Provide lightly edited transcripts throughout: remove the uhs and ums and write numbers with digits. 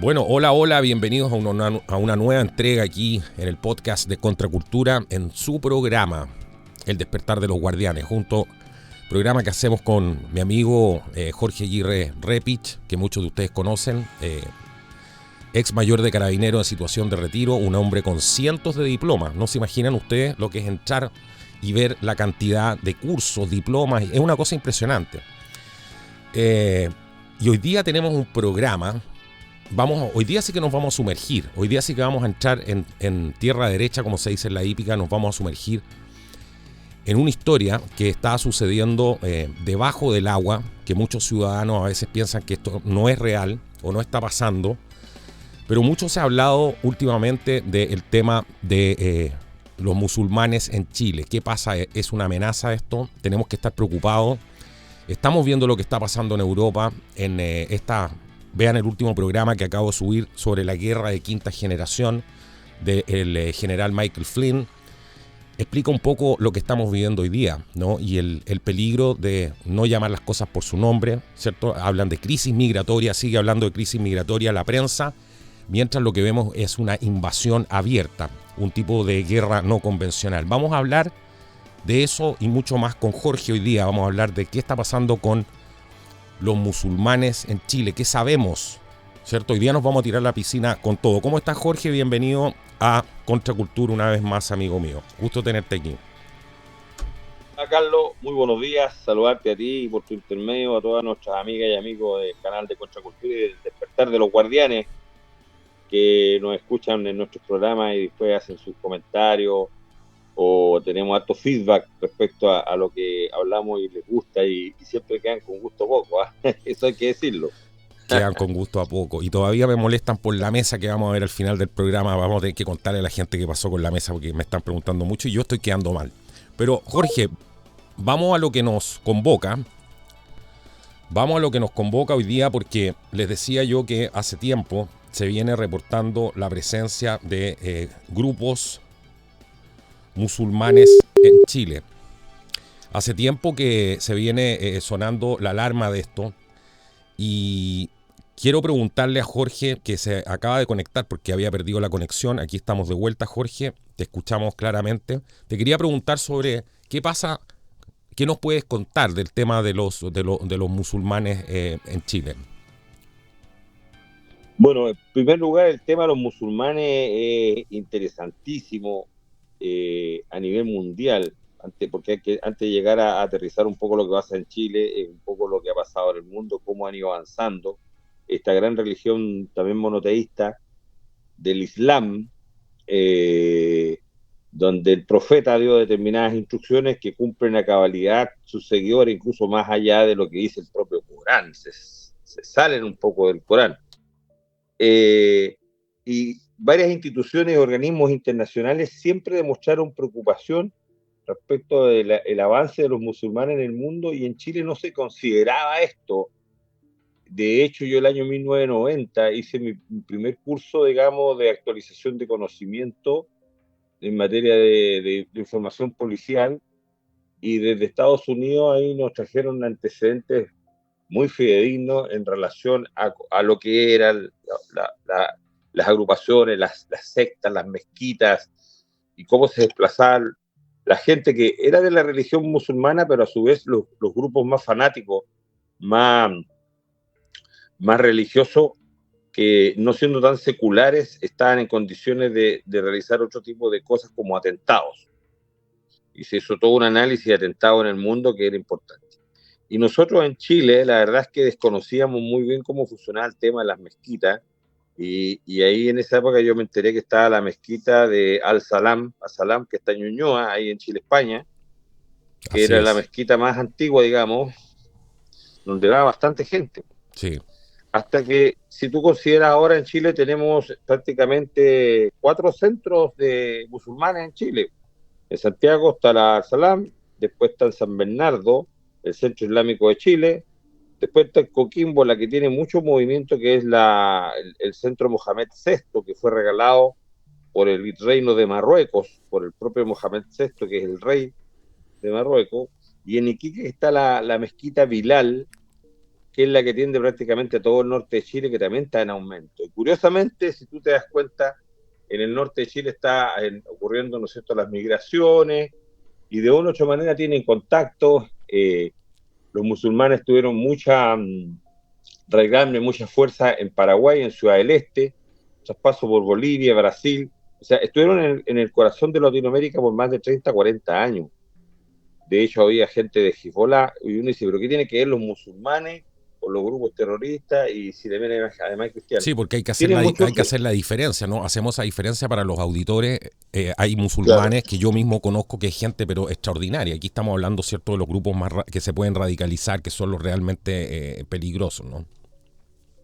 Bueno, hola, hola, bienvenidos a una nueva entrega aquí en el podcast de Contracultura en su programa El Despertar de los Guardianes, programa que hacemos con mi amigo Jorge Aguirre Repich, que muchos de ustedes conocen, ex mayor de Carabineros en situación de retiro, un hombre con cientos de diplomas. No se imaginan ustedes lo que es entrar y ver la cantidad de cursos, diplomas, es una cosa impresionante. Y hoy día tenemos un programa. Hoy día sí que nos vamos a sumergir, hoy día sí que vamos a entrar en tierra derecha, como se dice en la hípica, nos vamos a sumergir en una historia que está sucediendo debajo del agua, que muchos ciudadanos a veces piensan que esto no es real o no está pasando, pero mucho se ha hablado últimamente del tema de los musulmanes en Chile. ¿Qué pasa? ¿Es una amenaza esto? Tenemos que estar preocupados. Estamos viendo lo que está pasando en Europa, Vean el último programa que acabo de subir sobre la guerra de quinta generación del general Michael Flynn. Explica un poco lo que estamos viviendo hoy día, ¿no? Y el peligro de no llamar las cosas por su nombre, ¿cierto? Hablan de crisis migratoria, sigue hablando de crisis migratoria la prensa, mientras lo que vemos es una invasión abierta, un tipo de guerra no convencional. Vamos a hablar de eso y mucho más con Jorge hoy día. Vamos a hablar de qué está pasando con los musulmanes en Chile, ¿qué sabemos? ¿Cierto? Hoy día nos vamos a tirar a la piscina con todo. ¿Cómo estás, Jorge? Bienvenido a Contracultura una vez más, amigo mío. Gusto tenerte aquí. Hola, Carlos, muy buenos días. Saludarte a ti y por tu intermedio a todas nuestras amigas y amigos del canal de Contracultura y del Despertar de los Guardianes que nos escuchan en nuestros programas y después hacen sus comentarios o tenemos harto feedback respecto a lo que hablamos y les gusta y siempre quedan con gusto poco, ¿eh? Eso hay que decirlo. Quedan con gusto a poco. Y todavía me molestan por la mesa que vamos a ver al final del programa. Vamos a tener que contarle a la gente qué pasó con la mesa porque me están preguntando mucho y yo estoy quedando mal. Pero, Jorge, vamos a lo que nos convoca. Vamos a lo que nos convoca hoy día porque les decía yo que hace tiempo se viene reportando la presencia de grupos musulmanes en Chile. Hace tiempo que se viene sonando la alarma de esto y quiero preguntarle a Jorge, que se acaba de conectar porque había perdido la conexión. Aquí estamos de vuelta, Jorge, te escuchamos claramente. Te quería preguntar sobre qué pasa, qué nos puedes contar del tema de los musulmanes en Chile. Bueno, en primer lugar, el tema de los musulmanes es interesantísimo a nivel mundial, porque antes de llegar a aterrizar un poco lo que pasa en Chile, un poco lo que ha pasado en el mundo, cómo han ido avanzando. Esta gran religión también monoteísta del Islam, eh, donde el profeta dio determinadas instrucciones que cumplen a cabalidad sus seguidores, incluso más allá de lo que dice el propio Corán. Se salen un poco del Corán. Y varias instituciones y organismos internacionales siempre demostraron preocupación respecto del avance de los musulmanes en el mundo, y en Chile no se consideraba esto. De hecho, yo el año 1990 hice mi primer curso, digamos, de actualización de conocimiento en materia de información policial, y desde Estados Unidos ahí nos trajeron antecedentes muy fidedignos en relación a lo que eran las agrupaciones, las sectas, las mezquitas, y cómo se desplazaba la gente que era de la religión musulmana, pero a su vez los grupos más fanáticos, más, más religiosos, que no siendo tan seculares, estaban en condiciones de realizar otro tipo de cosas como atentados. Y se hizo todo un análisis de atentados en el mundo que era importante. Y nosotros en Chile, la verdad es que desconocíamos muy bien cómo funcionaba el tema de las mezquitas, y ahí en esa época yo me enteré que estaba la mezquita de Al-Salam, que está en Ñuñoa, ahí en Chile, España, que Así era la es. mezquita más antigua, digamos, donde va bastante gente. Sí. Hasta que, si tú consideras, ahora en Chile tenemos prácticamente 4 centros de musulmanes en Chile. En Santiago está la Al-Salam, después está en San Bernardo, el Centro Islámico de Chile. Después está en Coquimbo, la que tiene mucho movimiento, que es el Centro Mohamed VI, que fue regalado por el reino de Marruecos, por el propio Mohamed VI, que es el rey de Marruecos. Y en Iquique está la mezquita Bilal, que es la que tiende prácticamente a todo el norte de Chile, que también está en aumento. Y curiosamente, si tú te das cuenta, en el norte de Chile está ocurriendo, ¿no es cierto?, las migraciones, y de una u otra manera tienen contacto. Los musulmanes tuvieron mucha raigambre, mucha fuerza en Paraguay, en Ciudad del Este, traspaso por Bolivia, Brasil. O sea, estuvieron en el corazón de Latinoamérica por más de 30, 40 años. De hecho, había gente de Hezbollah, y uno dice, ¿pero qué tiene que ver los musulmanes con los grupos terroristas y si también además cristianos? Sí, porque Tienen mucho hay que hacer la diferencia, ¿no? Hacemos esa diferencia para los auditores. Hay claro. musulmanes que yo mismo conozco que es gente, pero extraordinaria. Aquí estamos hablando, ¿cierto?, de los grupos más que se pueden radicalizar, que son los realmente peligrosos, ¿no?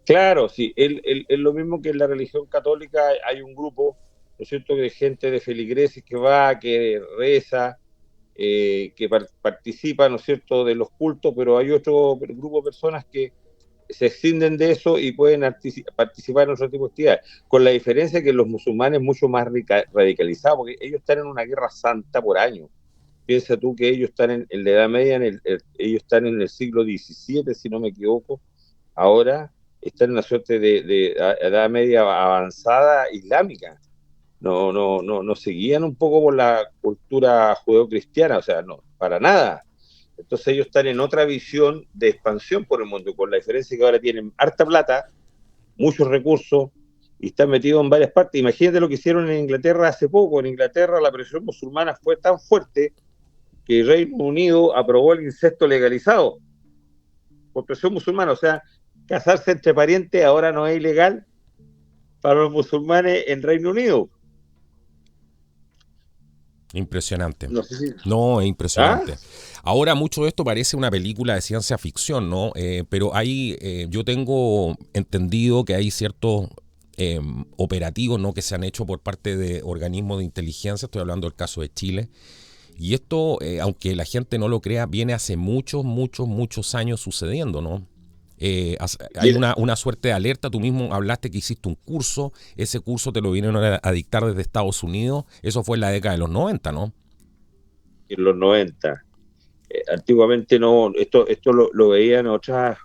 Claro, sí, es lo mismo que en la religión católica hay un grupo, ¿no es cierto?, de gente de feligreses que va, que reza, que participa, ¿no es cierto?, de los cultos, pero hay otro grupo de personas que se escinden de eso y pueden participar en otro tipo de actividades, con la diferencia que los musulmanes mucho más radicalizados, porque ellos están en una guerra santa por año. Piensa tú que ellos están en la Edad Media, ellos están en el siglo XVII, si no me equivoco, ahora están en una suerte de Edad Media avanzada islámica. No seguían un poco por la cultura judeocristiana, o sea, no, para nada. Entonces ellos están en otra visión de expansión por el mundo, con la diferencia que ahora tienen harta plata, muchos recursos, y están metidos en varias partes. Imagínate lo que hicieron en Inglaterra hace poco. En Inglaterra la presión musulmana fue tan fuerte que el Reino Unido aprobó el incesto legalizado por presión musulmana. O sea, casarse entre parientes ahora no es ilegal para los musulmanes en Reino Unido. Impresionante. No sé si... No, es ¿Ah? impresionante. Ahora mucho de esto parece una película de ciencia ficción, ¿no? Pero yo tengo entendido que hay ciertos operativos, ¿no?, que se han hecho por parte de organismos de inteligencia. Estoy hablando del caso de Chile. Y esto, aunque la gente no lo crea, viene hace muchos, muchos, muchos años sucediendo, ¿no? Hay Mira, una suerte de alerta. Tú mismo hablaste que hiciste un curso. Ese curso te lo vinieron a dictar desde Estados Unidos. Eso fue en la década de los 90, ¿no? en los 90. Antiguamente no, esto lo veían otros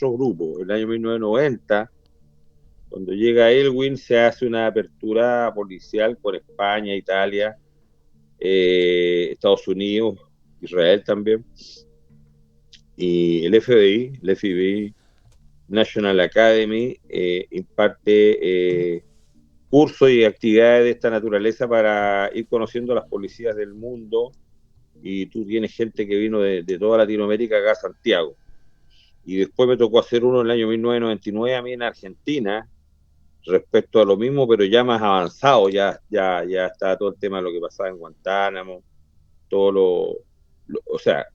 grupos. En el año 1990, cuando llega Elwin, se hace una apertura policial con España, Italia, Estados Unidos, Israel también, y el FBI, National Academy, imparte cursos y actividades de esta naturaleza para ir conociendo a las policías del mundo, y tú tienes gente que vino de toda Latinoamérica acá a Santiago. Y después me tocó hacer uno en el año 1999 a mí en Argentina, respecto a lo mismo, pero ya más avanzado, ya está todo el tema de lo que pasaba en Guantánamo, todo o sea,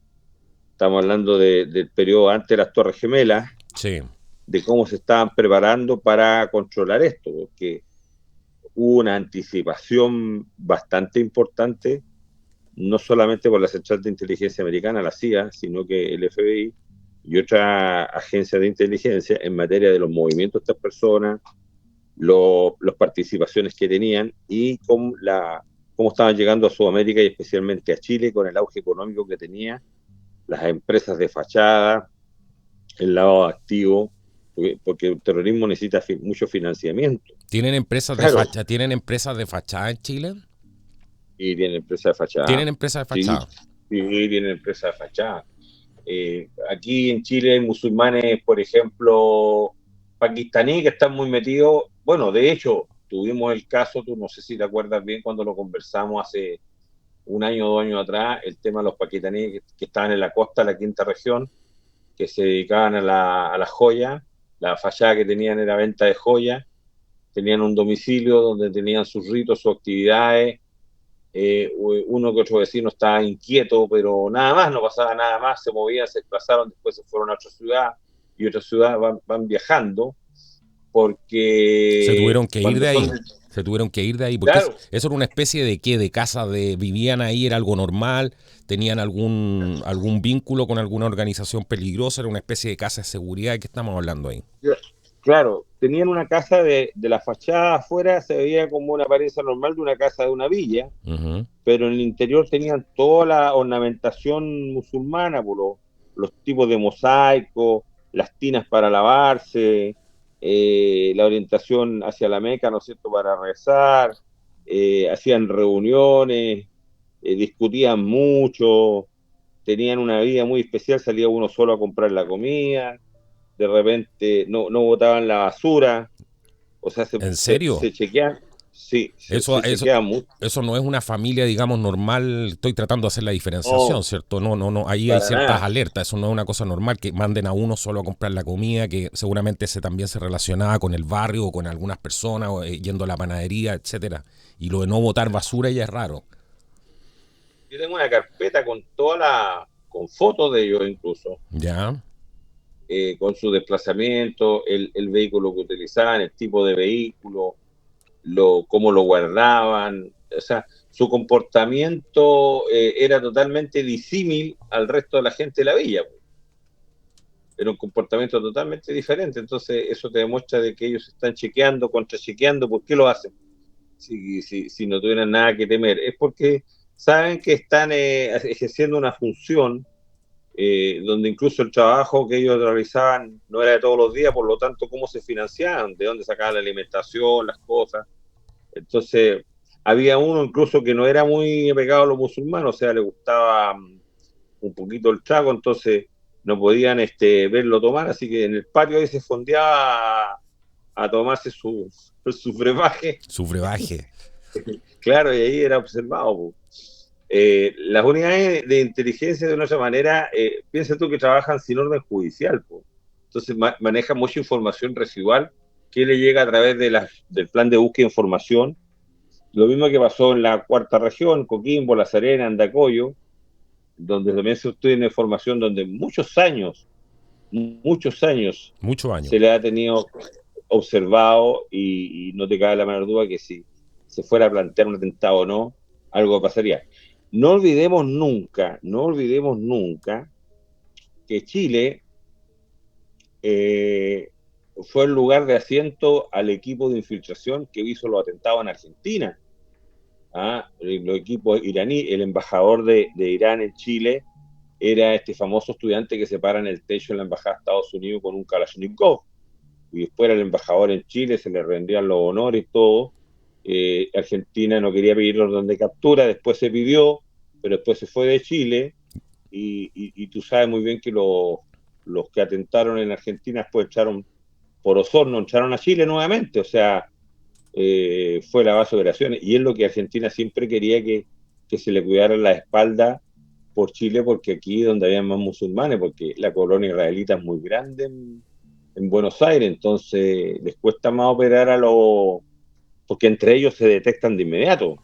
estamos hablando del periodo antes de las Torres Gemelas, Sí. de cómo se estaban preparando para controlar esto, porque hubo una anticipación bastante importante, no solamente por la Central de Inteligencia Americana, la CIA, sino que el FBI y otras agencias de inteligencia en materia de los movimientos de estas personas, las participaciones que tenían y cómo estaban llegando a Sudamérica y especialmente a Chile con el auge económico que tenía, las empresas de fachada, el lado activo, porque el terrorismo necesita mucho financiamiento. Claro, ¿Tienen empresas de fachada en Chile? y tienen empresas de fachada. ¿Tienen empresas de Sí, fachada? sí, tienen empresas de fachada. Aquí en Chile hay musulmanes, por ejemplo, pakistaníes que están muy metidos. Bueno, de hecho, tuvimos el caso, tú no sé si te acuerdas bien cuando lo conversamos hace un año o 2 años atrás, el tema de los pakistaníes que estaban en la costa, la quinta región, que se dedicaban a la joya. La fachada que tenían era venta de joyas, tenían un domicilio donde tenían sus ritos, sus actividades. Uno que otro vecino estaba inquieto, pero nada más, no pasaba nada más, se movían, se desplazaron, después se fueron a otra ciudad y otras ciudades van viajando, Se porque tuvieron que ir cuando de son, ahí. Se tuvieron que ir de ahí. Porque claro, eso era una especie de qué, de casa de. Vivían ahí, era algo normal. Tenían algún vínculo con alguna organización peligrosa. Era una especie de casa de seguridad. ¿De qué estamos hablando ahí? claro, tenían una casa de la fachada afuera, se veía como una apariencia normal de una casa de una villa, Ujú. pero en el interior tenían toda la ornamentación musulmana, por los tipos de mosaico, las tinas para lavarse, la orientación hacia la Meca, ¿no es cierto?, para rezar, hacían reuniones, discutían mucho, tenían una vida muy especial, salía uno solo a comprar la comida, de repente no botaban la basura, o sea, ¿En serio? se chequean, sí, Eso, se eso, chequean mucho. eso no es una familia, digamos, normal. Estoy tratando de hacer la diferenciación, No, ¿cierto? No. Ahí hay para ciertas nada. alertas. Eso no es una cosa normal que manden a uno solo a comprar la comida, que seguramente también se relacionaba con el barrio o con algunas personas, o, yendo a la panadería, etcétera. Y lo de no botar basura ya es raro. Yo tengo una carpeta con fotos de ellos incluso, ¿Ya? con su desplazamiento, el vehículo que utilizaban, el tipo de vehículo, cómo lo guardaban, o sea, su comportamiento era totalmente disímil al resto de la gente de la villa. Era un comportamiento totalmente diferente, entonces eso te demuestra de que ellos están chequeando, contrachequeando. ¿Por qué lo hacen? Si no tuvieran nada que temer, es porque saben que están ejerciendo una función donde incluso el trabajo que ellos realizaban no era de todos los días, por lo tanto, cómo se financiaban, de dónde sacaban la alimentación, las cosas. Entonces, había uno incluso que no era muy apegado a los musulmanes, o sea, le gustaba un poquito el trago, entonces no podían verlo tomar, así que en el patio ahí se fondeaba a tomarse su brebaje. Su brebaje. Claro, y ahí era observado. Las unidades de inteligencia, de una otra manera, piensa tú que trabajan sin orden judicial, po. Entonces manejan mucha información residual que le llega a través del plan de búsqueda de información. Lo mismo que pasó en la cuarta región, Coquimbo, La Serena, Andacoyo, donde también se obtiene información donde muchos años Muchos años. se le ha tenido observado y no te cabe la menor duda que si se fuera a plantear un atentado o no, algo pasaría. No olvidemos nunca que Chile fue el lugar de asiento al equipo de infiltración que hizo los atentados en Argentina. Los equipos iraní, el embajador de Irán en Chile era este famoso estudiante que se para en el techo en la embajada de Estados Unidos con un Kalashnikov, y después era el embajador en Chile, se le rendían los honores y todo. Argentina no quería pedir orden de captura, después se pidió, pero después se fue de Chile, y tú sabes muy bien que los que atentaron en Argentina después echaron por Osorno, echaron a Chile nuevamente, o sea, fue la base de operaciones, y es lo que Argentina siempre quería, que se le cuidara la espalda por Chile, porque aquí es donde había más musulmanes, porque la colonia israelita es muy grande en Buenos Aires, entonces les cuesta más operar porque entre ellos se detectan de inmediato.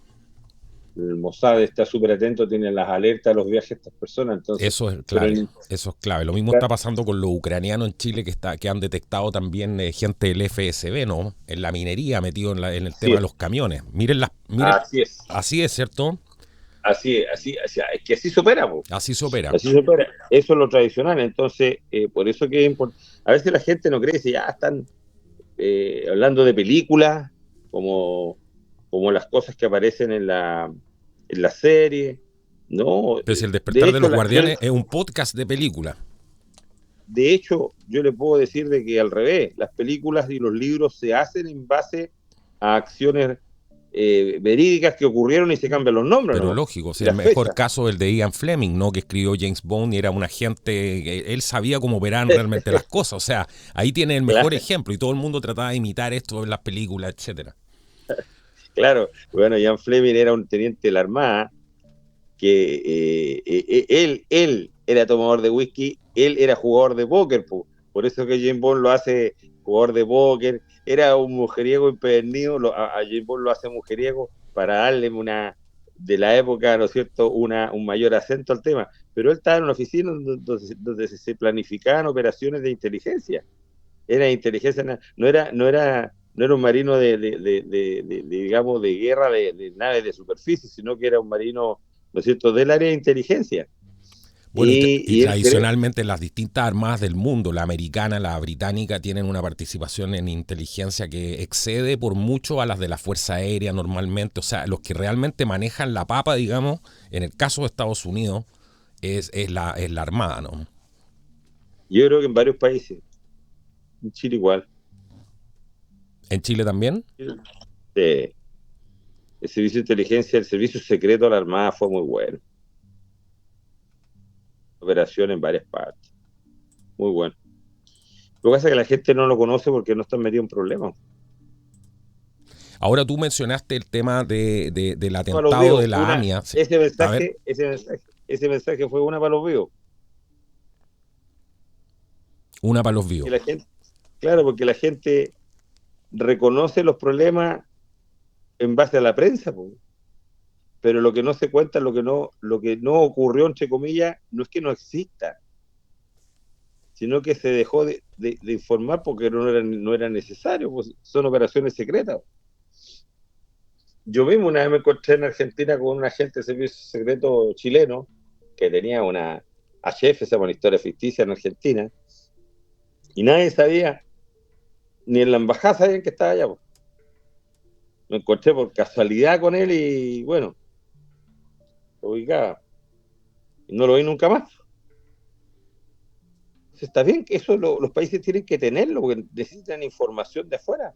El Mossad está súper atento, tiene las alertas a los viajes de estas personas, entonces, Eso es pero clave, eso es clave. Lo mismo está pasando con los ucranianos en Chile, que han detectado también gente del FSB, ¿no? En la minería, metido en el tema de los camiones. Así es, Así es, ¿cierto? es que así se opera, po. Así se opera. Así se opera. Eso es lo tradicional, entonces, por eso que es importante. A veces la gente no cree, si ya están hablando de películas, como las cosas que aparecen en la serie, ¿no? Pero si El De despertar de hecho, los guardianes es un podcast de película. yo le puedo decir de que al revés, las películas y los libros se hacen en base a acciones verídicas que ocurrieron y se cambian los nombres, Pero ¿no? lógico, o Y sea, el las mejor fechas. caso es el de Ian Fleming, ¿no? Que escribió James Bond y era un agente, él sabía cómo operaban realmente las cosas. O sea, ahí tiene el mejor Claro, ejemplo y todo el mundo trataba de imitar esto en las películas, etcétera. claro. Bueno, Ian Fleming era un teniente de la Armada que él era tomador de whisky, él era jugador de póker, por eso que James Bond lo hace jugador de póker, era un mujeriego empedernido, a James Bond lo hace mujeriego para darle de la época, ¿no es cierto?, un mayor acento al tema, pero él estaba en una oficina donde se planificaban operaciones de inteligencia, era inteligencia, no era un marino digamos, de guerra de naves de superficie, sino que era un marino, ¿no es cierto?, del área de inteligencia. Bueno, y Y él cree, tradicionalmente las distintas armadas del mundo, la americana, la británica, tienen una participación en inteligencia que excede por mucho a las de la Fuerza Aérea normalmente. O sea, los que realmente manejan la papa, digamos, en el caso de Estados Unidos, es la Armada, ¿no? Yo creo que en varios países. En Chile igual. ¿En Chile también? El servicio de inteligencia, el servicio secreto de la Armada fue muy bueno. Operación en varias partes. Muy bueno. Lo que pasa es que la gente no lo conoce porque no están metidos en problemas. Ahora tú mencionaste el tema del Para los atentado vivos, de la AMIA. ese mensaje fue una para los vivos. Una para los vivos. Claro, porque la gente reconoce los problemas en base a la prensa, po. Pero lo que no se cuenta, lo que no ocurrió, entre comillas, no es que no exista, sino que se dejó de informar porque no era necesario, pues son operaciones secretas. Yo mismo una vez me encontré en Argentina con un agente de servicio secreto chileno que tenía una HF, esa una historia ficticia en Argentina, y nadie sabía, ni en la embajada sabían que estaba allá, pues. Me encontré por casualidad con él y bueno, lo ubicaba. Y no lo vi nunca más. Está bien que eso los países tienen que tenerlo, porque necesitan información de afuera,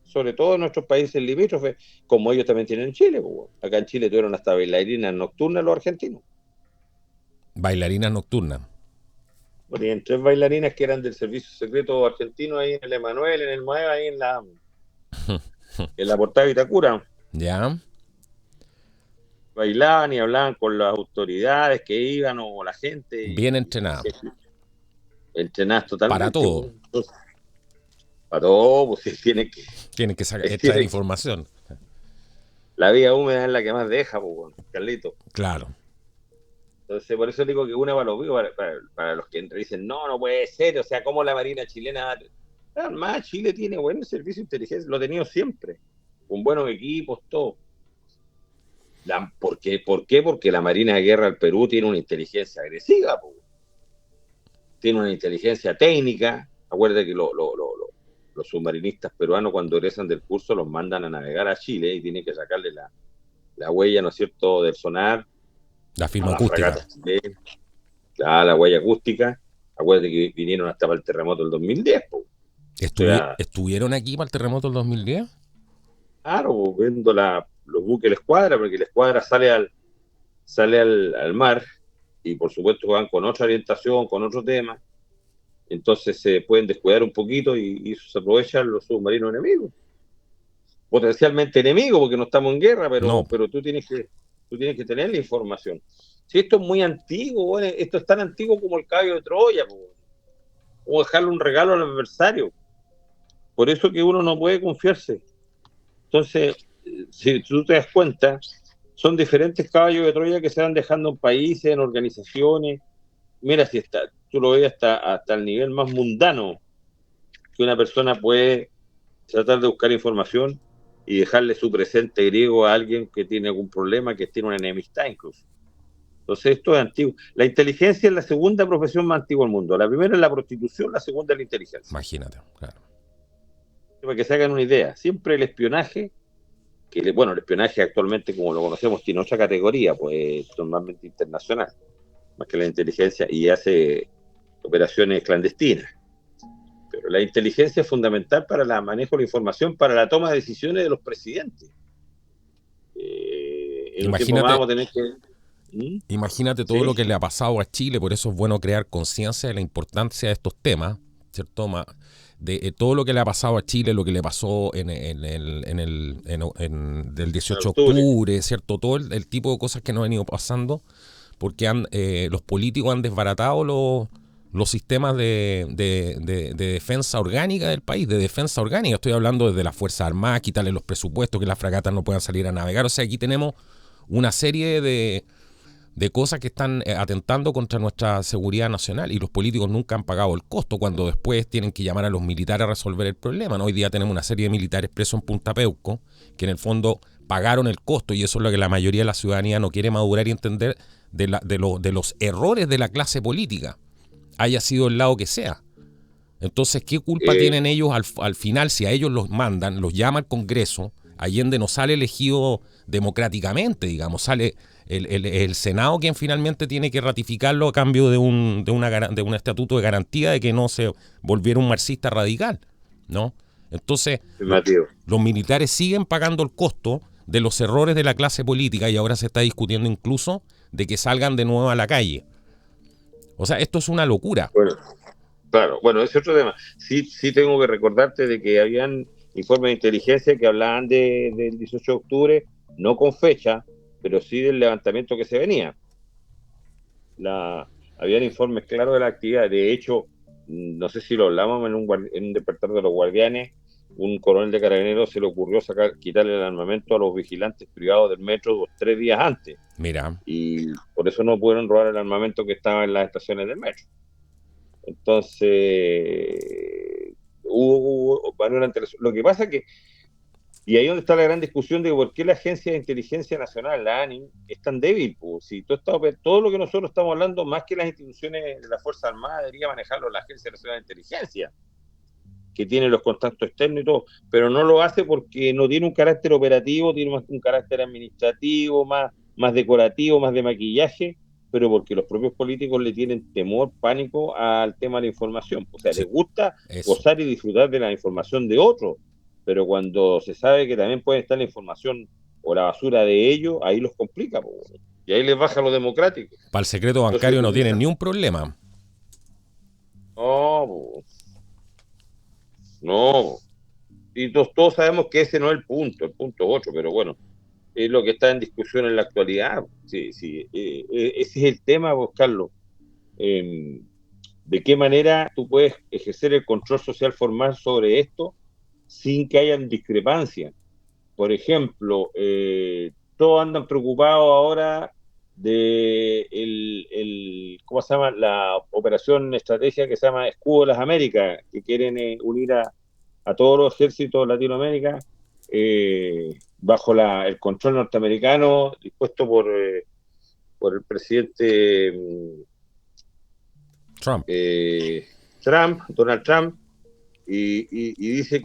sobre todo en nuestros países limítrofes, como ellos también tienen en Chile. Pues. Acá en Chile tuvieron hasta bailarinas nocturnas los argentinos. Bailarinas nocturnas. Bueno, y en 3 bailarinas que eran del servicio secreto argentino, ahí en el Emanuel, en el Maeva, ahí en la portada de Vitacura. Ya. Bailaban y hablaban con las autoridades que iban o la gente. Bien entrenadas. Entrenadas totalmente. Para todo. Entonces, para todo, pues sí, tienen que extraer información. La vía húmeda es la que más deja, pues, Carlito. Claro. Entonces, por eso digo que una para los vivos, para los que dicen, no puede ser, o sea, ¿cómo la Marina chilena? Además, Chile tiene buen servicio de inteligencia, lo ha tenido siempre, con buenos equipos, todo. ¿Por qué? Porque la Marina de Guerra del Perú tiene una inteligencia agresiva, pues. Tiene una inteligencia técnica. Acuérdate que los submarinistas peruanos, cuando egresan del curso, los mandan a navegar a Chile y tienen que sacarle la huella, ¿no es cierto?, del sonar. La firma acústica. La huella acústica. Acuérdate que vinieron hasta para el terremoto del 2010. ¿Estuvieron aquí para el terremoto del 2010? Claro, viendo los buques de la escuadra, porque la escuadra sale al mar y por supuesto van con otra orientación, con otro tema. Entonces se pueden descuidar un poquito y se aprovechan los submarinos enemigos. Potencialmente enemigos, porque no estamos en guerra, pero tú tienes que tener la información. Si esto es muy antiguo, bueno, esto es tan antiguo como el caballo de Troya, o dejarle un regalo al adversario. Por eso que uno no puede confiarse. Entonces, si tú te das cuenta, son diferentes caballos de Troya que se van dejando en países, en organizaciones. Mira, si tú lo ves hasta el nivel más mundano que una persona puede tratar de buscar información y dejarle su presente griego a alguien que tiene algún problema, que tiene una enemistad incluso. Entonces esto es antiguo. La inteligencia es la segunda profesión más antigua del mundo. La primera es la prostitución, la segunda es la inteligencia. Imagínate, claro. Para que se hagan una idea, siempre el espionaje, el espionaje actualmente como lo conocemos tiene otra categoría, pues normalmente internacional, más que la inteligencia, y hace operaciones clandestinas. Pero la inteligencia es fundamental para el manejo de la información, para la toma de decisiones de los presidentes. Imagínate todo lo que le ha pasado a Chile, por eso es bueno crear conciencia de la importancia de estos temas, ¿cierto? De todo lo que le ha pasado a Chile, lo que le pasó del 18 de octubre, ¿cierto? Todo el tipo de cosas que nos han ido pasando, porque los políticos han desbaratado los sistemas de defensa orgánica del país, de defensa orgánica. Estoy hablando desde las Fuerzas Armadas, quitarle los presupuestos, que las fragatas no puedan salir a navegar. O sea, aquí tenemos una serie de cosas que están atentando contra nuestra seguridad nacional, y los políticos nunca han pagado el costo cuando después tienen que llamar a los militares a resolver el problema, ¿no? Hoy día tenemos una serie de militares presos en Punta Peuco que en el fondo pagaron el costo, y eso es lo que la mayoría de la ciudadanía no quiere madurar y entender de los errores de la clase política, haya sido el lado que sea. Entonces, ¿qué culpa tienen ellos al final si a ellos los mandan, los llama al Congreso, Allende no sale elegido democráticamente, digamos, sale el Senado quien finalmente tiene que ratificarlo a cambio de un estatuto de garantía de que no se volviera un marxista radical, ¿no? Entonces, los militares siguen pagando el costo de los errores de la clase política y ahora se está discutiendo incluso de que salgan de nuevo a la calle. O sea, esto es una locura. Bueno, claro, bueno, ese es otro tema. Sí tengo que recordarte de que habían informes de inteligencia que hablaban del 18 de octubre, no con fecha, pero sí del levantamiento que se venía. Habían informes claros de la actividad. De hecho, no sé si lo hablamos en un despertar de los guardianes, un coronel de carabineros se le ocurrió quitarle el armamento a los vigilantes privados del metro 3 días antes. Mira. Y por eso no pudieron robar el armamento que estaba en las estaciones del metro. Entonces, hubo lo que pasa que, y ahí donde está la gran discusión de por qué la Agencia de Inteligencia Nacional, la ANIN, es tan débil. Pues, si todo lo que nosotros estamos hablando, más que las instituciones de la Fuerza Armada, debería manejarlo la Agencia Nacional de Inteligencia, que tiene los contactos externos y todo, pero no lo hace porque no tiene un carácter operativo, tiene más un carácter administrativo, más decorativo, más de maquillaje, pero porque los propios políticos le tienen temor, pánico al tema de la información. O sea, sí, les gusta gozar y disfrutar de la información de otros, pero cuando se sabe que también puede estar la información o la basura de ellos, ahí los complica, y ahí les baja lo democrático. Para el secreto bancario no tienen ni un problema. No, y todos sabemos que ese no es el punto 8, pero bueno, es lo que está en discusión en la actualidad. Sí, ese es el tema, Carlos. ¿De qué manera tú puedes ejercer el control social formal sobre esto sin que hayan discrepancias? Por ejemplo, todos andan preocupados ahora de ¿cómo se llama? La operación estratégica que se llama Escudo de las Américas, que quieren unir a todos los ejércitos de Latinoamérica bajo el control norteamericano dispuesto por el presidente Donald Trump, y dice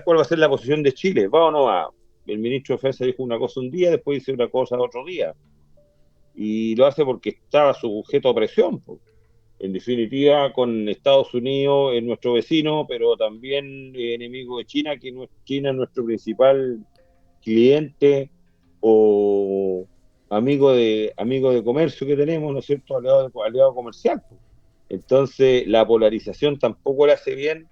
¿cuál va a ser la posición de Chile? ¿Va o no va? El ministro de Defensa dijo una cosa un día, después dice una cosa otro día. Y lo hace porque estaba sujeto a presión. En definitiva, con Estados Unidos es nuestro vecino, pero también enemigo de China, que China es nuestro principal cliente o amigo de comercio que tenemos, ¿no es cierto? Aliado comercial. Entonces, la polarización tampoco le hace bien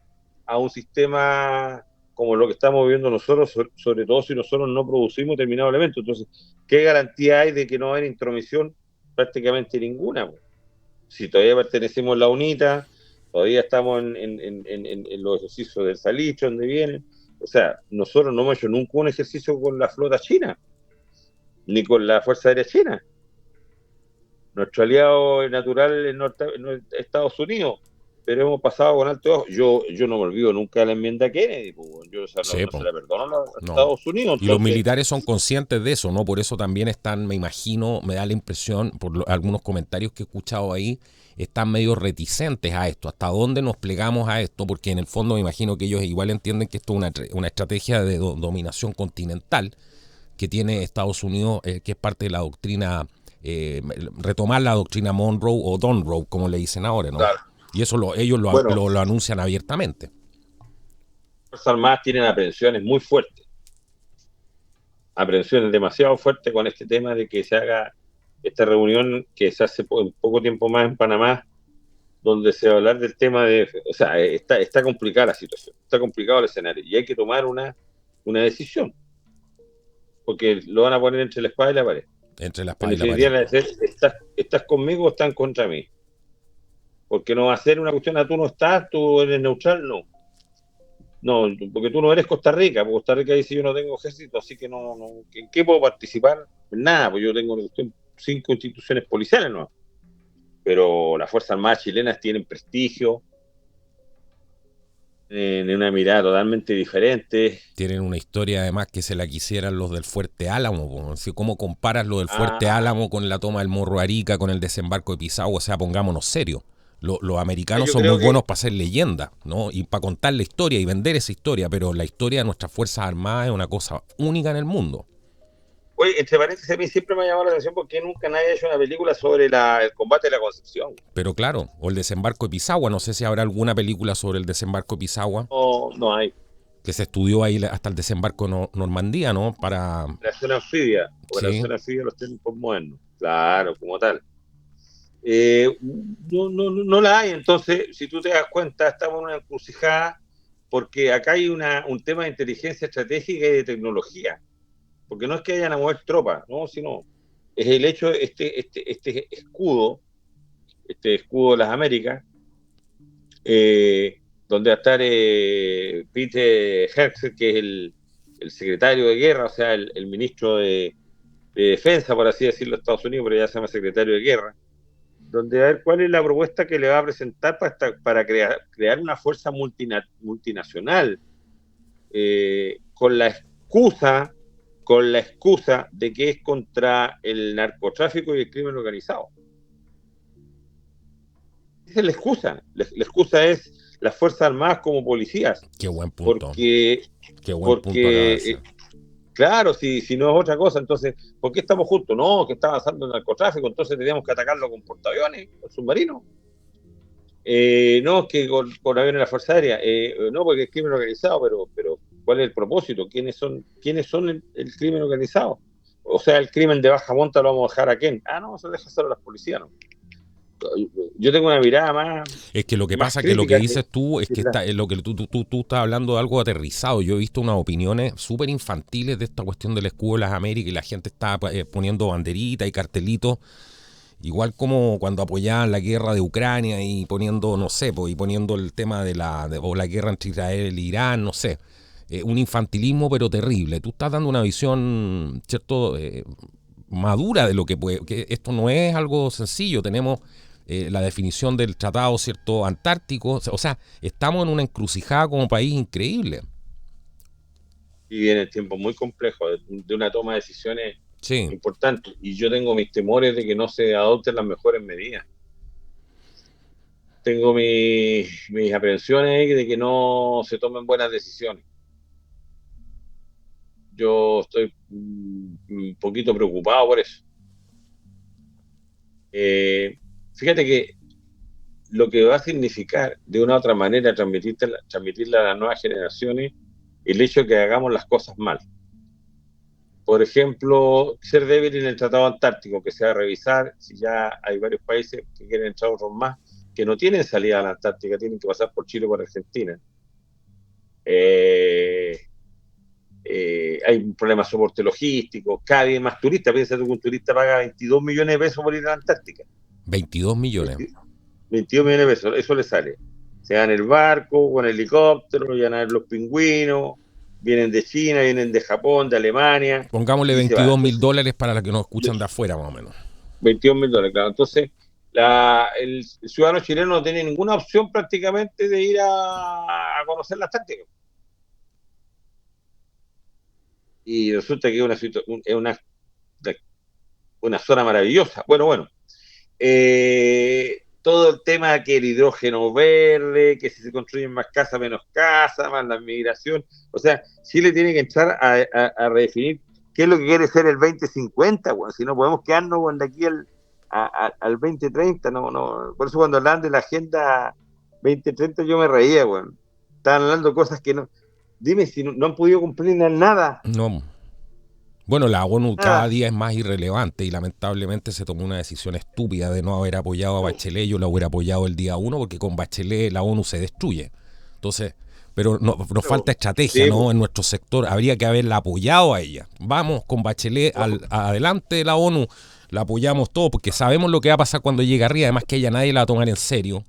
a un sistema como lo que estamos viviendo nosotros, sobre todo si nosotros no producimos determinados elementos. Entonces, ¿qué garantía hay de que no va a haber intromisión? Prácticamente ninguna. Si todavía pertenecemos a la UNITA, todavía estamos en los ejercicios del Salitre, donde vienen. O sea, nosotros no hemos hecho nunca un ejercicio con la flota china, ni con la Fuerza Aérea China. Nuestro aliado natural es Estados Unidos, pero hemos pasado con alto ojo. Yo no me olvido nunca de la enmienda Kennedy, yo se la perdono a Estados Unidos. Entonces, y los militares son conscientes de eso, ¿no? Por eso también están, me imagino, me da la impresión, por algunos comentarios que he escuchado ahí, están medio reticentes a esto. ¿Hasta dónde nos plegamos a esto? Porque en el fondo me imagino que ellos igual entienden que esto es una estrategia de dominación continental que tiene Estados Unidos, que es parte de la doctrina, retomar la doctrina Monroe o Donroe, como le dicen ahora, ¿no? Claro. Y eso ellos lo anuncian abiertamente. Las Fuerzas Armadas tienen aprehensiones muy fuertes. Aprehensiones demasiado fuertes con este tema de que se haga esta reunión que se hace en poco tiempo más en Panamá, donde se va a hablar del tema de... O sea, está complicada la situación, está complicado el escenario y hay que tomar una decisión. Porque lo van a poner entre la espada y la pared. Entre la espada y la pared. ¿Estás conmigo o están contra mí? Porque no va a ser una cuestión de tú no estás, tú eres neutral, no. No, porque tú no eres Costa Rica, porque Costa Rica dice yo no tengo ejército, así que no ¿en qué puedo participar? Nada, pues yo tengo 5 instituciones policiales, ¿no? Pero las Fuerzas Armadas chilenas tienen prestigio, en una mirada totalmente diferente. Tienen una historia además que se la quisieran los del Fuerte Álamo. ¿Cómo comparas lo del Fuerte Álamo con la toma del Morro Arica, con el desembarco de Pisagua? O sea, pongámonos serios. Los americanos Yo son creo muy que, buenos para hacer leyendas, ¿no? Y para contar la historia y vender esa historia, pero la historia de nuestras Fuerzas Armadas es una cosa única en el mundo. oye, entre paréntesis, a mí siempre me ha llamado la atención porque nunca nadie ha hecho una película sobre el combate de la Concepción. Pero claro, o el desembarco de Pisagua, no sé si habrá alguna película sobre el desembarco de Pisagua, No, no hay. que se estudió ahí hasta el desembarco de Normandía, ¿no? Sí, Operación anfibia de los tiempos modernos. Claro, como tal. No la hay, entonces, si tú te das cuenta, estamos en una encrucijada porque acá hay un tema de inteligencia estratégica y de tecnología, porque no es que vayan a mover tropas, ¿no? Sino es el hecho de este escudo de las Américas, donde va a estar Pete Hegseth, que es el secretario de guerra, o sea, el ministro de defensa, por así decirlo, de Estados Unidos, pero ya se llama secretario de guerra, donde a ver cuál es la propuesta que le va a presentar para crear una fuerza multinacional, con la excusa de que es contra el narcotráfico y el crimen organizado. Esa es la excusa. La excusa es las Fuerzas Armadas como policías, qué buen punto, porque, qué buen punto acaba de porque hacer. claro, si no es otra cosa, entonces, ¿por qué estamos juntos? No, que está avanzando el narcotráfico, entonces teníamos que atacarlo con portaaviones, con submarinos. No, que con aviones de la Fuerza Aérea. No, porque es crimen organizado, pero ¿cuál es el propósito? ¿Quiénes son el crimen organizado? O sea, el crimen de baja monta lo vamos a dejar a quién. Ah, no, se deja solo a las policías, ¿no? Yo tengo una mirada Es que lo que más pasa que lo que crítica dices tú es que que la, está, es lo que tú estás hablando de algo aterrizado. Yo he visto unas opiniones súper infantiles de esta cuestión del escudo de las Américas y la gente está poniendo banderitas y cartelitos, igual como cuando apoyaban la guerra de Ucrania y poniendo, no sé, y poniendo el tema o la guerra entre Israel e Irán, no sé. Un infantilismo pero terrible. Tú estás dando una visión, ¿cierto?, madura de lo que puede, que esto no es algo sencillo. Tenemos la definición del tratado, ¿cierto?, antártico. O sea, estamos en una encrucijada como país increíble. y viene tiempo muy complejo de una toma de decisiones Sí. importantes. Y yo tengo mis temores de que no se adopten las mejores medidas. Tengo mis aprensiones de que no se tomen buenas decisiones. Yo estoy un poquito preocupado por eso. Eh, Fíjate que lo que va a significar de una u otra manera transmitirle a las nuevas generaciones el hecho de que hagamos las cosas mal. Por ejemplo, ser débil en el Tratado Antártico, que se va a revisar, si ya hay varios países que quieren entrar otros más, que no tienen salida a la Antártica, tienen que pasar por Chile o por Argentina. Eh, Hay un problema de soporte logístico, cada vez más turistas. Piensa tú que un turista paga 22 millones de pesos por ir a la Antártica. 22 millones. 22 millones de pesos, eso le sale. Se van en el barco, con el helicóptero, van a ver los pingüinos, vienen de China, vienen de Japón, de Alemania, Pongámosle y se van. $22,000 para los que nos escuchan de afuera, más o menos. 22 mil dólares, claro. Entonces, el ciudadano chileno no tiene ninguna opción prácticamente de ir a conocer la Antártica. Y resulta que es una zona maravillosa. Bueno. Todo el tema que el hidrógeno verde, que si se construyen más casas, menos casas, más la migración. O sea, Chile tiene que entrar a redefinir qué es lo que quiere ser el 2050, bueno, si no podemos quedarnos bueno, de aquí al 2030. No. Por eso cuando hablan de la agenda 2030 yo me reía, bueno. Estaban hablando de cosas que no. Dime si no han podido cumplir nada. No. Bueno, la ONU cada Nada. día es más irrelevante y lamentablemente se tomó una decisión estúpida de no haber apoyado a Bachelet. Yo la hubiera apoyado el día 1 porque con Bachelet la ONU se destruye. Entonces, pero nos falta estrategia, Sí, ¿no? En nuestro sector habría que haberla apoyado a ella. Vamos con Bachelet adelante de la ONU, la apoyamos todo porque sabemos lo que va a pasar cuando llegue arriba. Además que ella nadie la va a tomar en serio.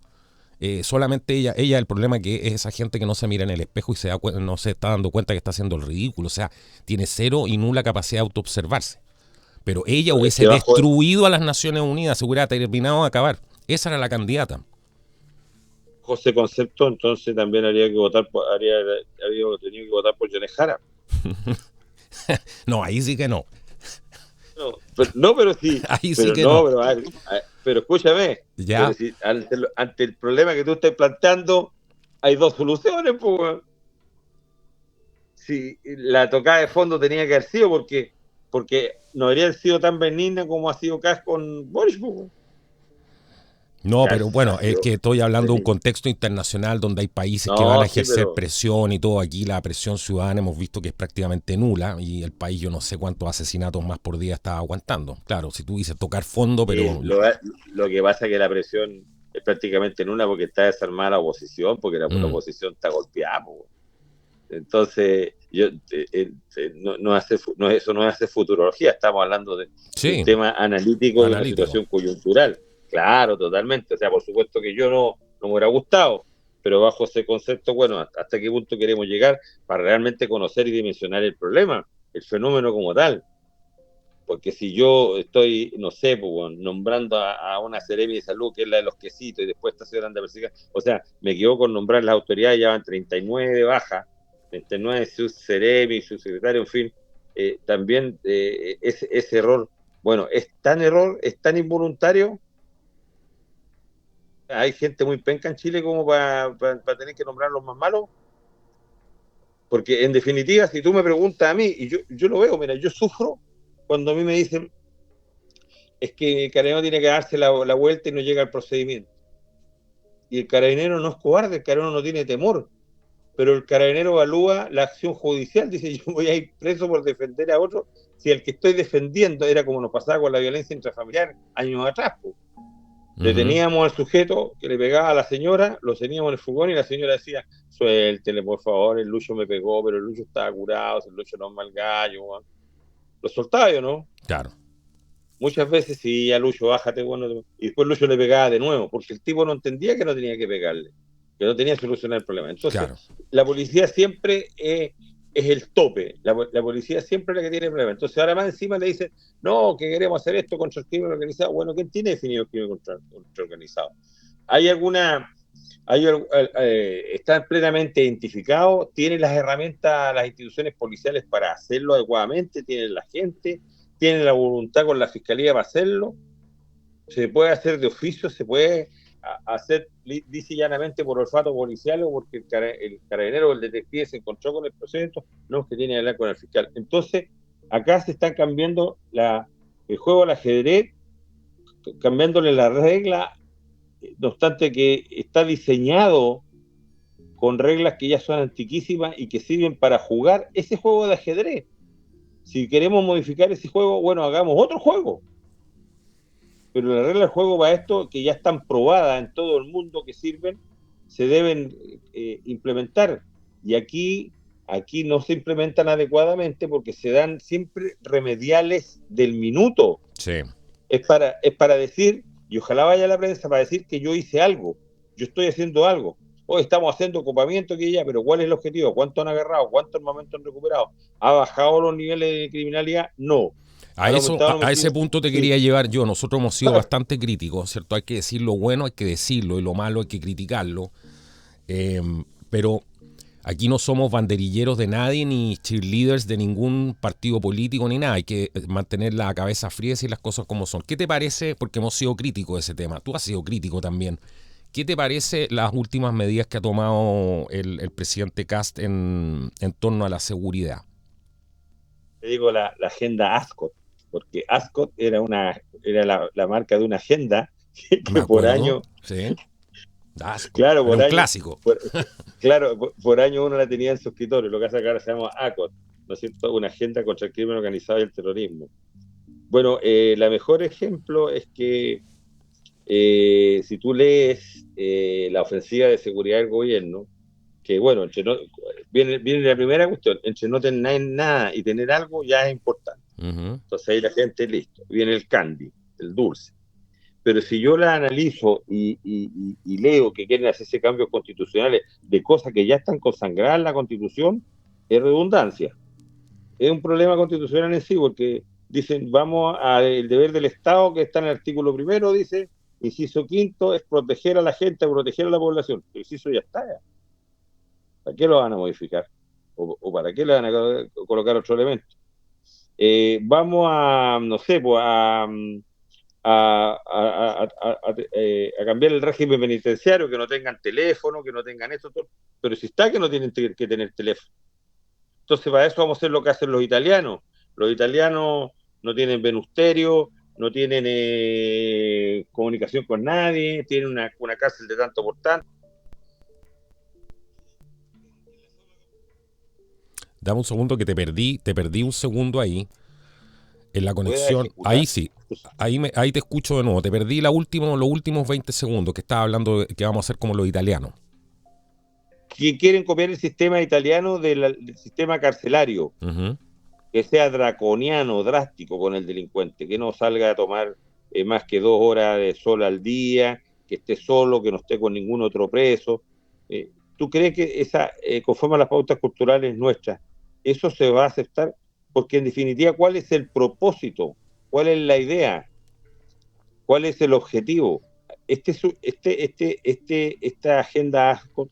Solamente ella, el problema es que es esa gente que no se mira en el espejo y no se está dando cuenta que está haciendo el ridículo, o sea, tiene cero y nula capacidad de autoobservarse. Pero ella hubiese destruido a las Naciones Unidas, se hubiera terminado de acabar. Esa era la candidata. José Concepto, entonces también habría tenido que votar por Jones Jara. No, ahí sí que no. No, pero sí. Ahí sí Pero que no, no. pero pero escúchame, pero Ya. si ante el problema que tú estás planteando, hay dos soluciones, pues, weón. Si la tocada de fondo tenía que haber sido porque no habría sido tan benigna como ha sido Kass con Boris, pues, weón. No, pero Kass ha bueno, es sido que estoy hablando de un benigna. contexto internacional donde hay países que van No, a sí, ejercer pero presión y todo. Aquí la presión ciudadana hemos visto que es prácticamente nula y el país yo no sé cuántos asesinatos más por día está aguantando. Claro, si tú dices tocar fondo, pero... lo que pasa es que la presión es prácticamente nula porque está desarmada la oposición, porque la Mm, oposición está golpeada, pues, weón. Entonces, eso no hace futurología, estamos hablando de un sí, tema analítico de una analítico. situación coyuntural. Claro, totalmente. O sea, por supuesto que yo no me hubiera gustado, pero bajo ese concepto, bueno, hasta qué punto queremos llegar para realmente conocer y dimensionar el problema, el fenómeno como tal. Porque si yo estoy, no sé, pues, bueno, nombrando a una Seremi de Salud, que es la de los quesitos, y después esta ciudad anda perseguida, o sea, me equivoco con nombrar las autoridades, ya van 39 bajas, 39 sus Seremi, su secretario, en fin, también ese error, bueno, es tan involuntario, hay gente muy penca en Chile como para tener que nombrar los más malos, porque en definitiva, si tú me preguntas a mí, y yo lo veo, mira, yo sufro cuando a mí me dicen, es que el carabinero tiene que darse la vuelta y no llega al procedimiento. Y el carabinero no es cobarde, el carabinero no tiene temor, pero el carabinero evalúa la acción judicial, dice yo voy a ir preso por defender a otro, si el que estoy defendiendo era como nos pasaba con la violencia intrafamiliar años atrás. Pues. Ujú, Deteníamos al sujeto que le pegaba a la señora, lo teníamos en el furgón y la señora decía, suéltele por favor, el Lucho me pegó, pero el Lucho estaba curado, el Lucho no es mal gallo, man. Lo soltaba yo, ¿no? claro, Muchas veces sí, ya Lucho, bájate, bueno, y después Lucho le pegaba de nuevo, porque el tipo no entendía que no tenía que pegarle, que no tenía que solucionar el problema. Entonces, claro. la policía siempre es el tope, la policía siempre es la que tiene el problema. Entonces, ahora más encima le dicen, no, que queremos hacer esto contra el crimen organizado. Bueno, ¿quién tiene definido el crimen contra organizado? ¿Hay alguna, están plenamente identificados? ¿Tienen las herramientas las instituciones policiales para hacerlo adecuadamente? ¿Tienen la gente? ¿Tienen la voluntad con la fiscalía para hacerlo? ¿Se puede hacer de oficio? ¿Se puede hacer dice llanamente por olfato policial o porque el carabinero o el detective se encontró con el procedimiento? No, es que tiene que hablar con el fiscal. Entonces, acá se están cambiando el juego al ajedrez, cambiándole la regla, no obstante que está diseñado con reglas que ya son antiquísimas y que sirven para jugar ese juego de ajedrez. Si queremos modificar ese juego, bueno, hagamos otro juego. Pero las reglas del juego para esto, que ya están probadas en todo el mundo que sirven, se deben implementar. Y aquí no se implementan adecuadamente porque se dan siempre remediales del minuto. Sí. Es para decir, y ojalá vaya a la prensa para decir que yo hice algo, yo estoy haciendo algo. Hoy estamos haciendo ocupamiento que ya, pero ¿cuál es el objetivo? ¿Cuánto han agarrado? ¿Cuántos armamentos han recuperado? ¿Ha bajado los niveles de criminalidad? No. A ¿Han eso, aumentado a, los a ese homicidios? punto te Sí. quería llevar yo. Nosotros hemos sido bastante críticos, ¿cierto? Hay que decir lo bueno, hay que decirlo, y lo malo hay que criticarlo. Eh, pero aquí no somos banderilleros de nadie ni cheerleaders de ningún partido político ni nada. Hay que mantener la cabeza fría y decir las cosas como son. ¿Qué te parece? Porque hemos sido críticos de ese tema. Tú has sido crítico también. ¿Qué te parece las últimas medidas que ha tomado el presidente Kast en torno a la seguridad? Te digo la agenda Ascot, porque Ascot era la marca de una agenda Me que por acuerdo, año, sí. Asco. claro, Era un clásico. por año uno la tenía en su escritorio, lo que hace acá se llama ACOT, ¿no es cierto? Una agenda contra el crimen organizado y el terrorismo. Bueno, la mejor ejemplo es que si tú lees la ofensiva de seguridad del gobierno, que bueno, viene la primera cuestión, entre no tener nada y tener algo ya es importante. Ujú. Entonces ahí la gente, listo, viene el candy, el dulce. Pero si yo la analizo y leo que quieren hacerse cambios constitucionales de cosas que ya están consagradas en la Constitución, es redundancia. Es un problema constitucional en sí, porque dicen, vamos al deber del Estado, que está en el artículo primero, dice, inciso quinto, es proteger a la gente, proteger a la población. El inciso ya está, ya. ¿Para qué lo van a modificar? ¿O para qué le van a colocar otro elemento? Vamos a, no sé, pues a cambiar el régimen penitenciario, que no tengan teléfono, que no tengan esto, todo. Pero si está que no tienen que tener teléfono. Entonces, para eso vamos a hacer lo que hacen los italianos. Los italianos no tienen venusterio, no tienen comunicación con nadie, tienen una cárcel de tanto por tanto. Dame un segundo que te perdí un segundo ahí en la Pueda conexión. ejecutar. Ahí sí, ahí te escucho de nuevo. Te perdí los últimos 20 segundos que estaba hablando de que vamos a hacer como los italianos. Que quieren copiar el sistema italiano del sistema carcelario, Uh-huh. que sea draconiano, drástico con el delincuente, que no salga a tomar más que 2 horas de sol al día, que esté solo, que no esté con ningún otro preso. ¿Tú crees que conforme a las pautas culturales nuestras, eso se va a aceptar? Porque en definitiva, ¿cuál es el propósito? ¿Cuál es la idea? ¿Cuál es el objetivo? Esta agenda ASCO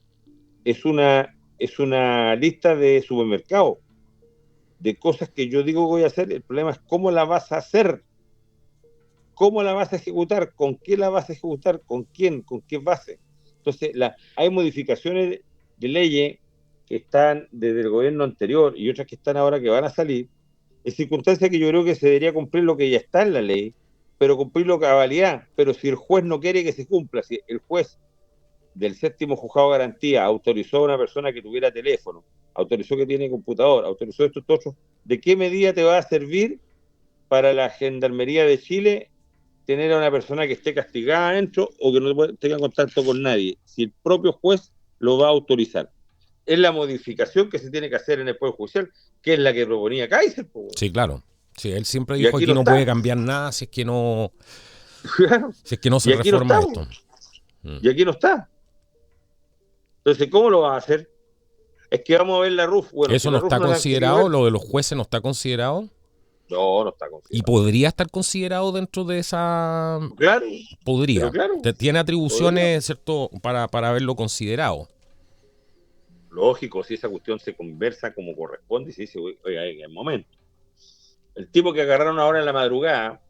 es una lista de supermercados, de cosas que yo digo que voy a hacer. El problema es cómo la vas a hacer, cómo la vas a ejecutar, con qué la vas a ejecutar, con quién, con qué base. Entonces, hay modificaciones de leyes que están desde el gobierno anterior y otras que están ahora que van a salir, en circunstancias que yo creo que se debería cumplir lo que ya está en la ley, pero cumplirlo a cabalidad. Pero si el juez no quiere que se cumpla, si el juez del séptimo juzgado de garantía autorizó a una persona que tuviera teléfono, autorizó que tiene computador, autorizó estos otros, ¿de qué medida te va a servir para la Gendarmería de Chile tener a una persona que esté castigada adentro o que no tenga contacto con nadie, si el propio juez lo va a autorizar? Es la modificación que se tiene que hacer en el Poder Judicial, que es la que proponía Kaiser. Sí, claro. Sí, él siempre Y dijo aquí aquí no no puede está. cambiar nada si es que no se Y aquí no reforma está. esto. Y aquí no está. Entonces, ¿cómo lo va a hacer? Es que vamos a ver la RUF. Bueno, si Eso no la RUF está no la han querido considerado, ver, lo de los jueces no está considerado. no, no está Y considerado. podría estar considerado dentro de esa. Claro, pero Podría. claro, Tiene podría. atribuciones, ¿cierto? Para haberlo considerado. Lógico, si esa cuestión se conversa como corresponde y se dice, oiga, en el momento. El tipo que agarraron ahora en la madrugada,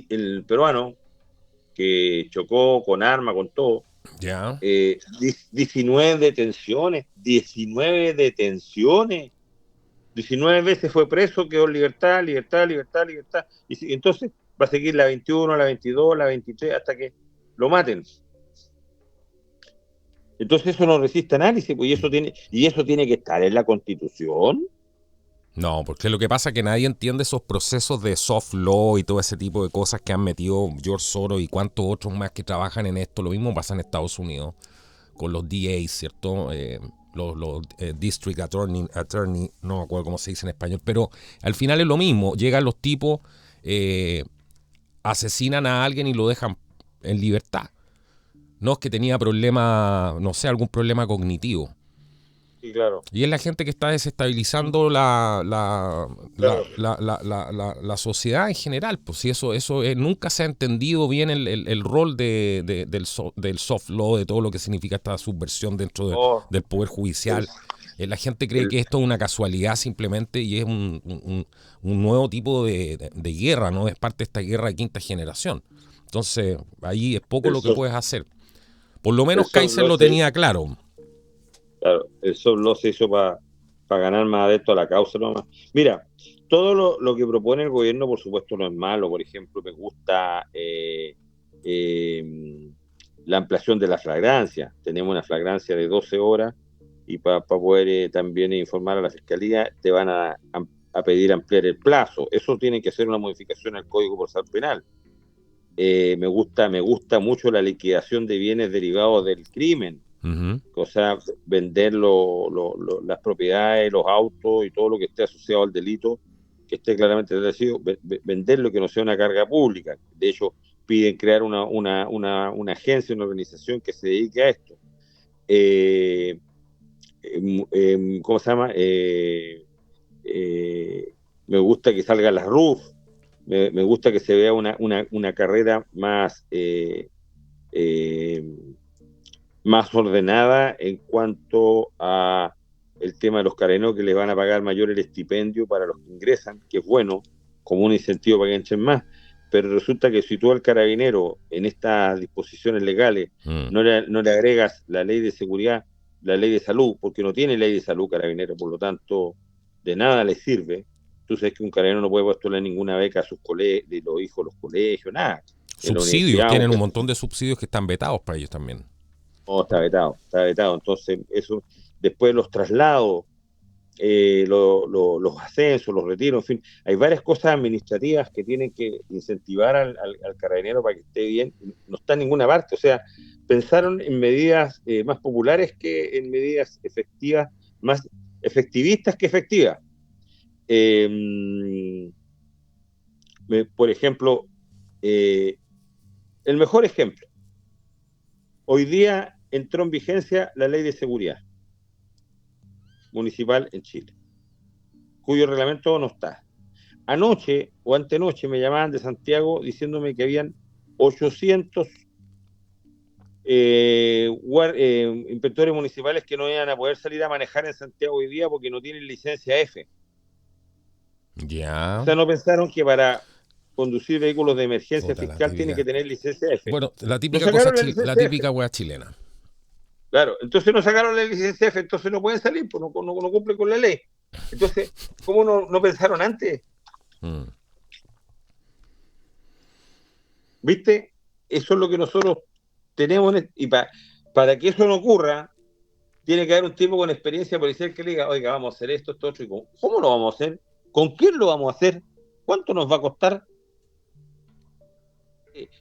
el peruano, que chocó con arma, con todo, Ya. 19 detenciones, 19 detenciones, 19 veces fue preso, quedó en libertad, libertad, libertad, libertad, y entonces va a seguir la 21, la 22, la 23, hasta que lo maten. Entonces eso no resiste análisis, pues, y eso tiene que estar en la Constitución. No, porque lo que pasa es que nadie entiende esos procesos de soft law y todo ese tipo de cosas que han metido George Soros y cuantos otros más que trabajan en esto. Lo mismo pasa en Estados Unidos con los DAs, ¿cierto? Los District Attorney, no me acuerdo cómo se dice en español, pero al final es lo mismo. Llegan los tipos, asesinan a alguien y lo dejan en libertad. No es que tenía problema, no sé, algún problema cognitivo. Sí, claro. Y es la gente que está desestabilizando la Claro. sociedad en general. Pues si eso nunca se ha entendido bien el rol del soft law, de todo lo que significa esta subversión dentro Oh, del Poder el, Judicial. La gente cree el, que esto es una casualidad simplemente y es un nuevo tipo de guerra, ¿no? Es parte de esta guerra de quinta generación. Entonces, ahí es poco el, lo que soft, puedes hacer. Por lo el menos soft Kaiser law lo tenía claro. claro, el soft law se hizo para ganar más adeptos a la causa nomás. Mira, todo lo que propone el gobierno, por supuesto, no es malo. Por ejemplo, me gusta la ampliación de la flagrancia. Tenemos una flagrancia de 12 horas y para poder también informar a la fiscalía te van a pedir ampliar el plazo. Eso tiene que ser una modificación al Código Procesal Penal. Me gusta mucho la liquidación de bienes derivados del crimen, Uh-huh. o sea, vender las propiedades, los autos y todo lo que esté asociado al delito, que esté claramente establecido, venderlo, que no sea una carga pública. De hecho, piden crear una agencia, una organización que se dedique a esto. ¿Cómo se llama? Me gusta que salgan las RUF, me gusta que se vea una carrera eh, más ordenada en cuanto a el tema de los carenos, que les van a pagar mayor el estipendio para los que ingresan, que es bueno, como un incentivo para que entren más. pero resulta que si tú al carabinero en estas disposiciones legales no le agregas la ley de seguridad, la ley de salud, porque no tiene ley de salud carabinero, por lo tanto, de nada le sirve. Tú sabes que un carabinero no puede postular ninguna beca a sus colegios, de los hijos, los colegios, nada. En la Subsidios, universidad, tienen aunque un montón de subsidios que están vetados para ellos también. no, está vetado, está vetado. Entonces, eso, después los traslados, los ascensos, los retiros, en fin, hay varias cosas administrativas que tienen que incentivar al carabinero para que esté bien. No está en ninguna parte, o sea, pensaron en medidas más populares que en medidas efectivas, más efectivistas que efectivas. Por ejemplo, el mejor ejemplo, hoy día entró en vigencia la ley de seguridad municipal en Chile, cuyo reglamento no está. Anoche o antenoche me llamaban de Santiago diciéndome que habían 800 inspectores municipales que no iban a poder salir a manejar en Santiago hoy día porque no tienen licencia F. Ya. O sea, no pensaron que para conducir vehículos de emergencia Puta, fiscal tiene que tener licencia F. Bueno, la No típica sacaron la la licencia F. típica wea chilena. Claro, entonces no sacaron la licencia F, entonces no pueden salir, pues no cumplen con la ley. Entonces, ¿cómo no pensaron antes? ¿Viste? Eso es lo que nosotros tenemos, y para que eso no ocurra, tiene que haber un tipo con experiencia policial que le diga, oiga, vamos a hacer esto, otro, y ¿cómo lo vamos a hacer? ¿Con quién lo vamos a hacer? ¿Cuánto nos va a costar?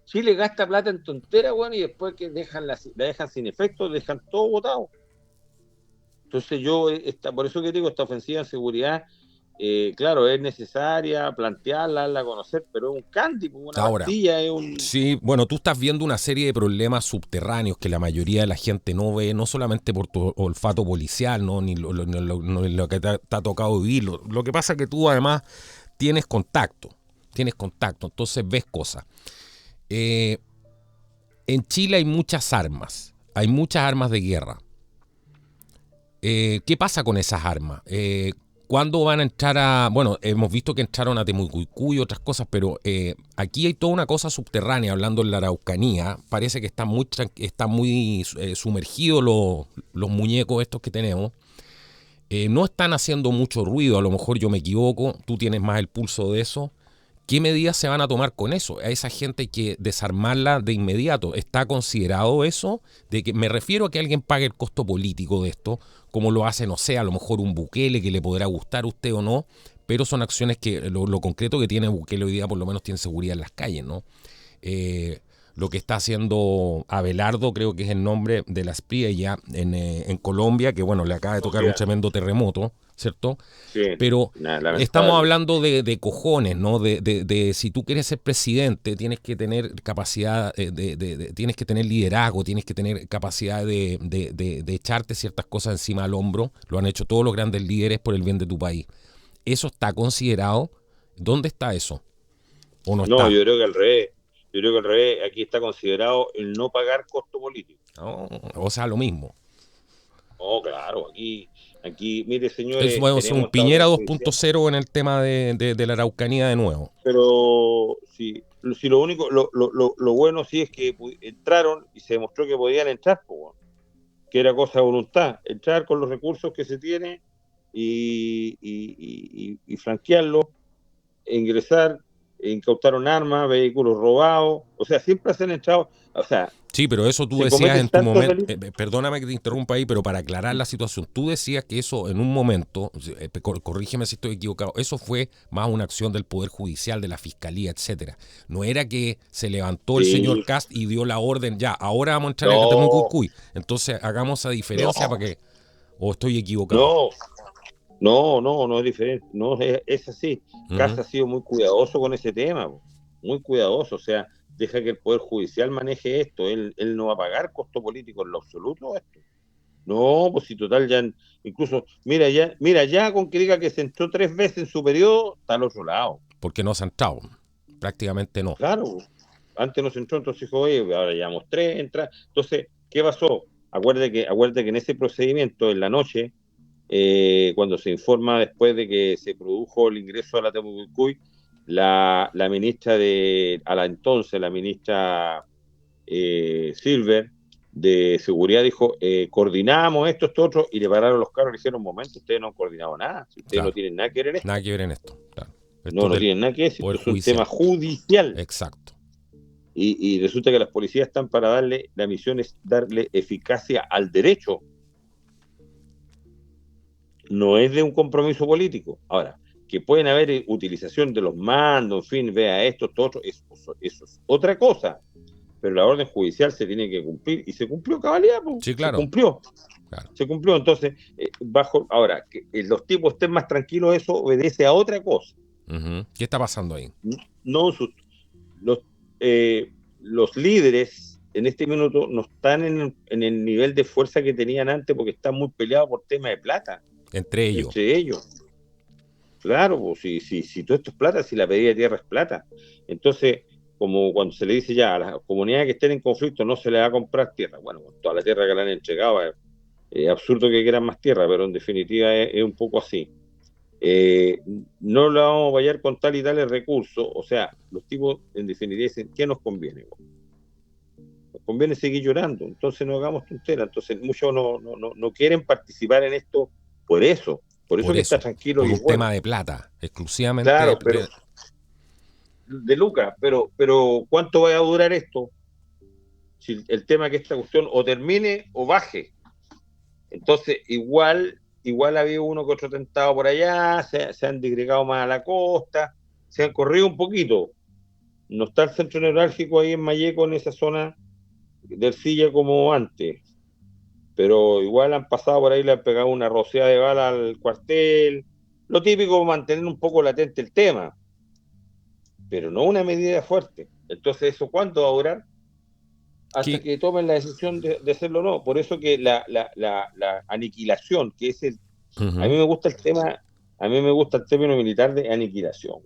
Chile gasta plata en tonteras, bueno, y después que la dejan sin efecto, dejan todo botado. Entonces por eso que digo, esta ofensiva en seguridad, claro, es necesaria plantearla, darla a conocer, pero es un candy, una Ahora, pastilla, es un... sí, bueno, tú estás viendo una serie de problemas subterráneos que la mayoría de la gente no ve, no solamente por tu olfato policial, ¿no? Ni lo que te ha tocado vivir. Lo que pasa es que tú además tienes contacto, entonces ves cosas. En Chile hay muchas armas de guerra. ¿Qué pasa con esas armas? ¿Cuándo van a entrar a...? Bueno, hemos visto que entraron a Temucuicú y otras cosas, pero aquí hay toda una cosa subterránea, hablando en la Araucanía. Parece que están muy sumergidos los muñecos estos que tenemos. No están haciendo mucho ruido, a lo mejor yo me equivoco, tú tienes más el pulso de eso. ¿Qué medidas se van a tomar con eso? A esa gente hay que desarmarla de inmediato. ¿Está considerado eso? Me refiero a que alguien pague el costo político de esto, como lo hace, no sé, a lo mejor un Bukele que le podrá gustar a usted o no, pero son acciones que lo concreto que tiene Bukele hoy día por lo menos tiene seguridad en las calles, ¿no? Lo que está haciendo Abelardo, creo que es el nombre de la SPRI allá en Colombia, que bueno, le acaba de tocar un tremendo terremoto, ¿cierto? Sí, pero lamentable. Estamos hablando de cojones, ¿no? De si tú quieres ser presidente, tienes que tener capacidad, tienes que tener liderazgo, tienes que tener capacidad de echarte ciertas cosas encima del hombro. Lo han hecho todos los grandes líderes por el bien de tu país. ¿Eso está considerado? ¿Dónde está eso? ¿O no está? Yo creo que al revés. Yo creo que al revés, aquí está considerado el no pagar costo político. Oh, o sea, lo mismo. Oh, claro, aquí, mire, señores, Es un Piñera 2.0 en el tema de la Araucanía de nuevo. Pero si lo único, lo bueno sí es que entraron y se demostró que podían entrar, que era cosa de voluntad, entrar con los recursos que se tiene y franquearlo, ingresar, incautaron armas, vehículos robados, o sea, siempre se han entrado, o sea... Sí, pero eso tú decías en tu momento, perdóname que te interrumpa ahí, pero para aclarar la situación, tú decías que eso en un momento, corrígeme si estoy equivocado, eso fue más una acción del Poder Judicial, de la Fiscalía, etcétera. No era que se levantó el señor Kast y dio la orden, ya, ahora vamos a entrar a Temucuicui. Entonces hagamos esa diferencia para que... ¿O estoy equivocado? No es diferente, no es así. Kast ha sido muy cuidadoso con ese tema, muy cuidadoso, o sea, deja que el Poder Judicial maneje esto, él no va a pagar costo político en lo absoluto esto. No, pues si total ya, incluso, mira ya con que diga que se entró 3 veces en su periodo, está al otro lado. Porque no se ha entrado, prácticamente no. Claro, antes no se entró, entonces dijo, oye, ahora llevamos 3, entra. Entonces, ¿qué pasó? Acuérdate que en ese procedimiento, en la noche, cuando se informa después de que se produjo el ingreso a la Temucuicui, la ministra a la entonces, la ministra Silver, de seguridad, dijo, coordinamos esto, otro, y le pararon los carros y le dijeron, un momento, ustedes no han coordinado nada, si ustedes no tienen nada que ver en esto. Nada que ver en esto, claro. No tienen nada que ver, esto es un tema judicial. Exacto. Y resulta que las policías están para la misión es darle eficacia al derecho. No es de un compromiso político. Ahora, que pueden haber utilización de los mandos, en fin, vea esto, otro, eso es otra cosa. Pero la orden judicial se tiene que cumplir, y se cumplió, cabalidad, sí, claro. Se cumplió. Claro. Se cumplió, entonces, ahora, que los tipos estén más tranquilos, eso obedece a otra cosa. ¿Qué está pasando ahí? No, los líderes en este minuto no están en el nivel de fuerza que tenían antes, porque están muy peleados por temas de plata. Entre ellos. Claro, pues, si todo esto es plata, si la pedida de tierra es plata. Entonces, como cuando se le dice ya a las comunidades que estén en conflicto no se les va a comprar tierra. Bueno, con toda la tierra que le han entregado, es absurdo que quieran más tierra, pero en definitiva es un poco así. No lo vamos a fallar con tal y tales recursos. O sea, los tipos en definitiva dicen, ¿qué nos conviene? Nos conviene seguir llorando, entonces no hagamos tonteras. Entonces muchos no quieren participar en esto por eso que está tranquilo. Por un tema de plata, exclusivamente. Claro, pero de lucas, pero ¿cuánto va a durar esto? Si el tema es que esta cuestión o termine o baje. Entonces, igual había uno que otro tentado por allá, se han disgregado más a la costa, se han corrido un poquito. No está el centro neurálgico ahí en Malleco, en esa zona del Silla como antes. Pero igual han pasado por ahí, le han pegado una rociada de bala al cuartel. Lo típico, mantener un poco latente el tema, pero no una medida fuerte. Entonces, ¿eso cuánto va a durar? Hasta que tomen la decisión de hacerlo o no. Por eso que la aniquilación, que es a mí me gusta el tema, a mí me gusta el término militar de aniquilación.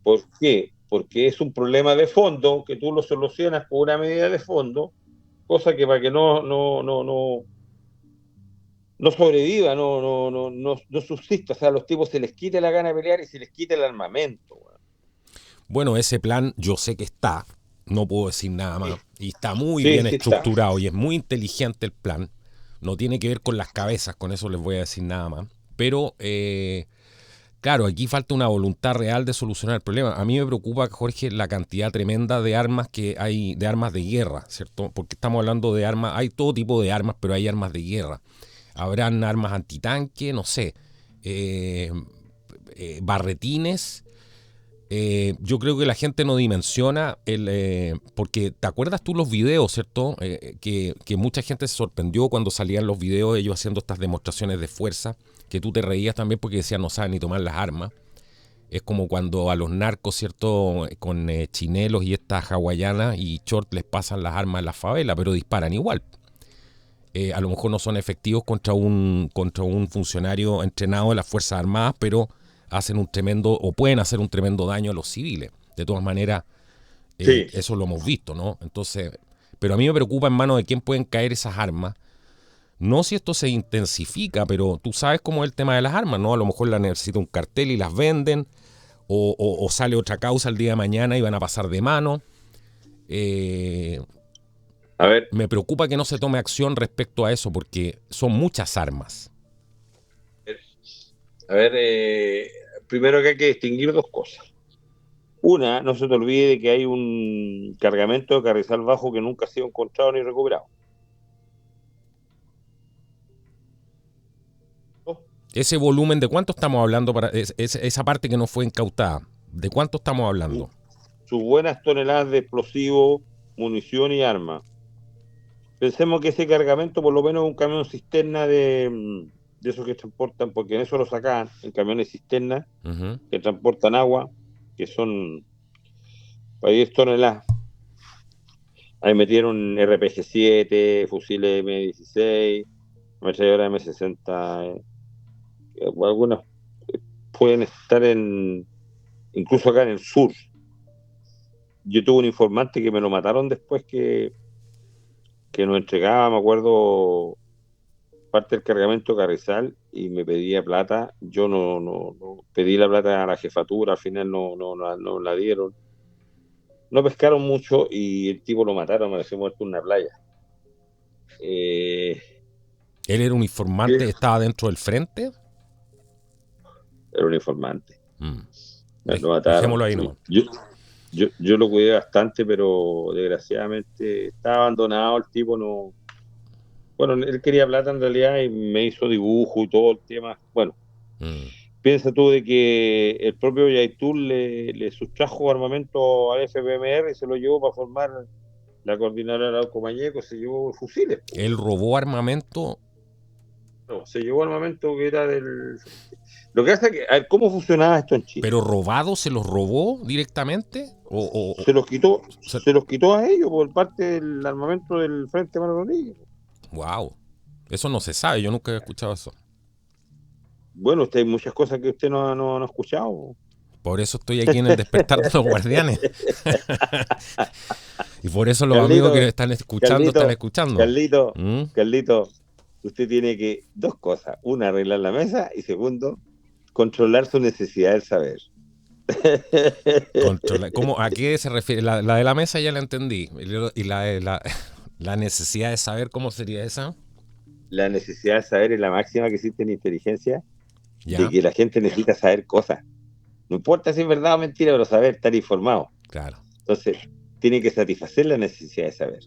¿Por qué? Porque es un problema de fondo que tú lo solucionas con una medida de fondo, cosa que para que no sobreviva, no subsista. O sea, a los tipos se les quite la gana de pelear y se les quite el armamento. Bueno, ese plan yo sé que está, no puedo decir nada más, y está muy bien estructurado y es muy inteligente el plan. No tiene que ver con las cabezas, con eso les voy a decir nada más. Pero, claro, aquí falta una voluntad real de solucionar el problema. A mí me preocupa, Jorge, la cantidad tremenda de armas que hay, de armas de guerra, ¿cierto? Porque estamos hablando de armas, hay todo tipo de armas, pero hay armas de guerra. Habrán armas antitanque, no sé, barretines. Yo creo que la gente no dimensiona porque te acuerdas tú los videos, ¿cierto? Que mucha gente se sorprendió cuando salían los videos de ellos haciendo estas demostraciones de fuerza, que tú te reías también porque decían no saben ni tomar las armas. Es como cuando a los narcos, ¿cierto? Con chinelos y estas hawaianas y short les pasan las armas en la favela, pero disparan igual. A lo mejor no son efectivos contra un funcionario entrenado de las Fuerzas Armadas, pero hacen un tremendo, o pueden hacer un tremendo daño a los civiles. De todas maneras, eso lo hemos visto, ¿no? Entonces, pero a mí me preocupa en manos de quién pueden caer esas armas. No si esto se intensifica, pero tú sabes cómo es el tema de las armas, ¿no? A lo mejor la necesita un cartel y las venden, o sale otra causa el día de mañana y van a pasar de mano. A ver. Me preocupa que no se tome acción respecto a eso, porque son muchas armas. A ver, primero que hay que distinguir dos cosas. Una, no se te olvide de que hay un cargamento de carrizal bajo que nunca ha sido encontrado ni recuperado. Ese volumen, ¿de cuánto estamos hablando para esa parte que no fue incautada? ¿De cuánto estamos hablando? Sus buenas toneladas de explosivos, munición y armas. Pensemos que ese cargamento, por lo menos un camión cisterna de esos que transportan, porque en eso lo sacan, en camiones cisterna, que transportan agua, que son para 10 toneladas. Ahí metieron RPG-7, fusiles M16, ametralladora M60. Algunas pueden estar incluso acá en el sur. Yo tuve un informante que me lo mataron después que nos entregaba, me acuerdo, parte del cargamento Carrizal y me pedía plata. Yo no pedí la plata a la jefatura, al final no la dieron. No pescaron mucho y el tipo lo mataron, amaneció muerto en una playa. ¿Él era un ¿Qué? informante? ¿Estaba dentro del frente? Era un informante. Mm. Lo mataron. Dejémoslo ahí nomás. Yo lo cuidé bastante, pero desgraciadamente estaba abandonado el tipo, no. Bueno, él quería plata en realidad y me hizo dibujo y todo el tema. Bueno, Mm. piensa tú de que el propio Yaitul le sustrajo armamento al FPMR y se lo llevó para formar la coordinadora de Arauco Mañeco, se llevó fusiles. Él robó armamento. No, se llevó armamento que era del... Lo que hace es que, a ver, ¿cómo funcionaba esto en Chile? ¿Pero robado se los robó directamente? Se... Se los quitó a ellos por parte del armamento del Frente Manuel Rodríguez. Wow. Eso no se sabe, yo nunca he escuchado eso. Bueno, usted hay muchas cosas que usted no ha escuchado. Por eso estoy aquí en el despertar de los guardianes. Y por eso los amigos que están escuchando, están escuchando. Carlito, usted tiene que, dos cosas. Una, arreglar la mesa y segundo, controlar su necesidad del saber. ¿Cómo, ¿a qué se refiere? La de la mesa ya la entendí. Y la necesidad de saber, ¿cómo sería esa? La necesidad de saber es la máxima que existe en inteligencia, ¿Ya? de que la gente necesita saber cosas. No importa si es verdad o mentira, pero saber, estar informado. Claro. Entonces, tiene que satisfacer la necesidad de saber.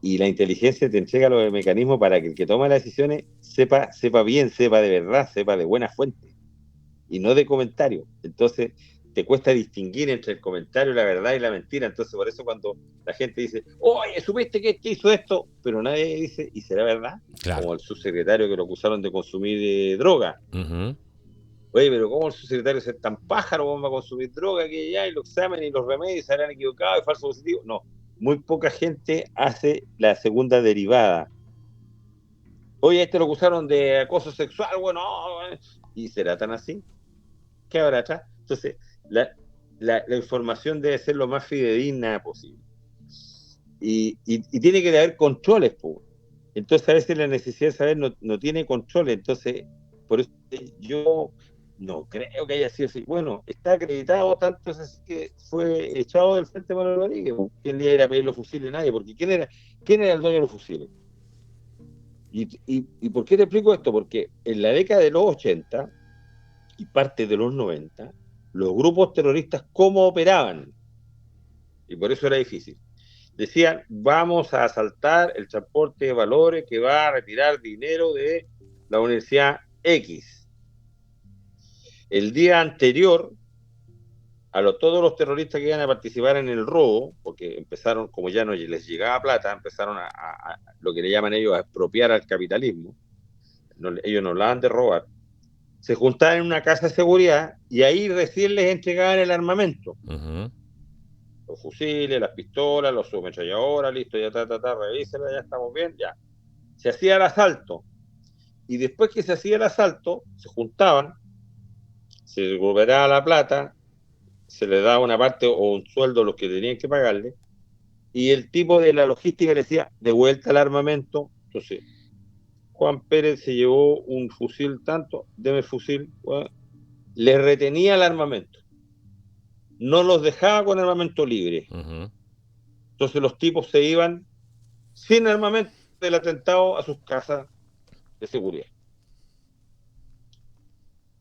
Y la inteligencia te entrega los mecanismos para que el que toma las decisiones sepa bien, sepa de verdad, sepa de buena fuente y no de comentario. Entonces, te cuesta distinguir entre el comentario, la verdad y la mentira. Entonces, por eso cuando la gente dice, oye, ¿supiste que este hizo esto? Pero nadie dice, ¿y será verdad? Claro. Como el subsecretario que lo acusaron de consumir droga. Uh-huh. Oye, pero ¿cómo el subsecretario es tan pájaro? ¿Cómo va a consumir droga? Que ya, y los exámenes y los remedios se habrán equivocado y falso positivo. No, muy poca gente hace la segunda derivada. Oye, este lo acusaron de acoso sexual, bueno, ¿y será tan así? ¿Qué habrá atrás? Entonces, la información debe ser lo más fidedigna posible. Y tiene que haber controles, pues. Entonces, a veces la necesidad de saber no tiene controles. Entonces, por eso yo no creo que haya sido así. Bueno, está acreditado tanto es así que fue echado del Frente Manuel Rodríguez. ¿Quién le iba a pedir los fusiles? Nadie, porque ¿quién era el dueño de los fusiles? ¿Y por qué te explico esto? Porque en la década de los 80 y parte de los 90, los grupos terroristas, ¿cómo operaban? Y por eso era difícil. Decían, vamos a asaltar el transporte de valores que va a retirar dinero de la Universidad X. El día anterior, todos los terroristas que iban a participar en el robo, porque empezaron, como ya no les llegaba plata, empezaron a lo que le llaman ellos a expropiar al capitalismo. Ellos no hablaban de robar. Se juntaban en una casa de seguridad y ahí recién les entregaban el armamento. Uh-huh. Los fusiles, las pistolas, los subametralladoras, listo, ya revísela, ya estamos bien, ya. Se hacía el asalto. Y después que se hacía el asalto, se juntaban, se recuperaba la plata, se les daba una parte o un sueldo a los que tenían que pagarle, y el tipo de la logística le decía, de vuelta el armamento. Entonces, Juan Pérez se llevó un fusil tanto, deme el fusil, bueno, le retenía el armamento. No los dejaba con armamento libre. Uh-huh. Entonces los tipos se iban sin armamento del atentado a sus casas de seguridad.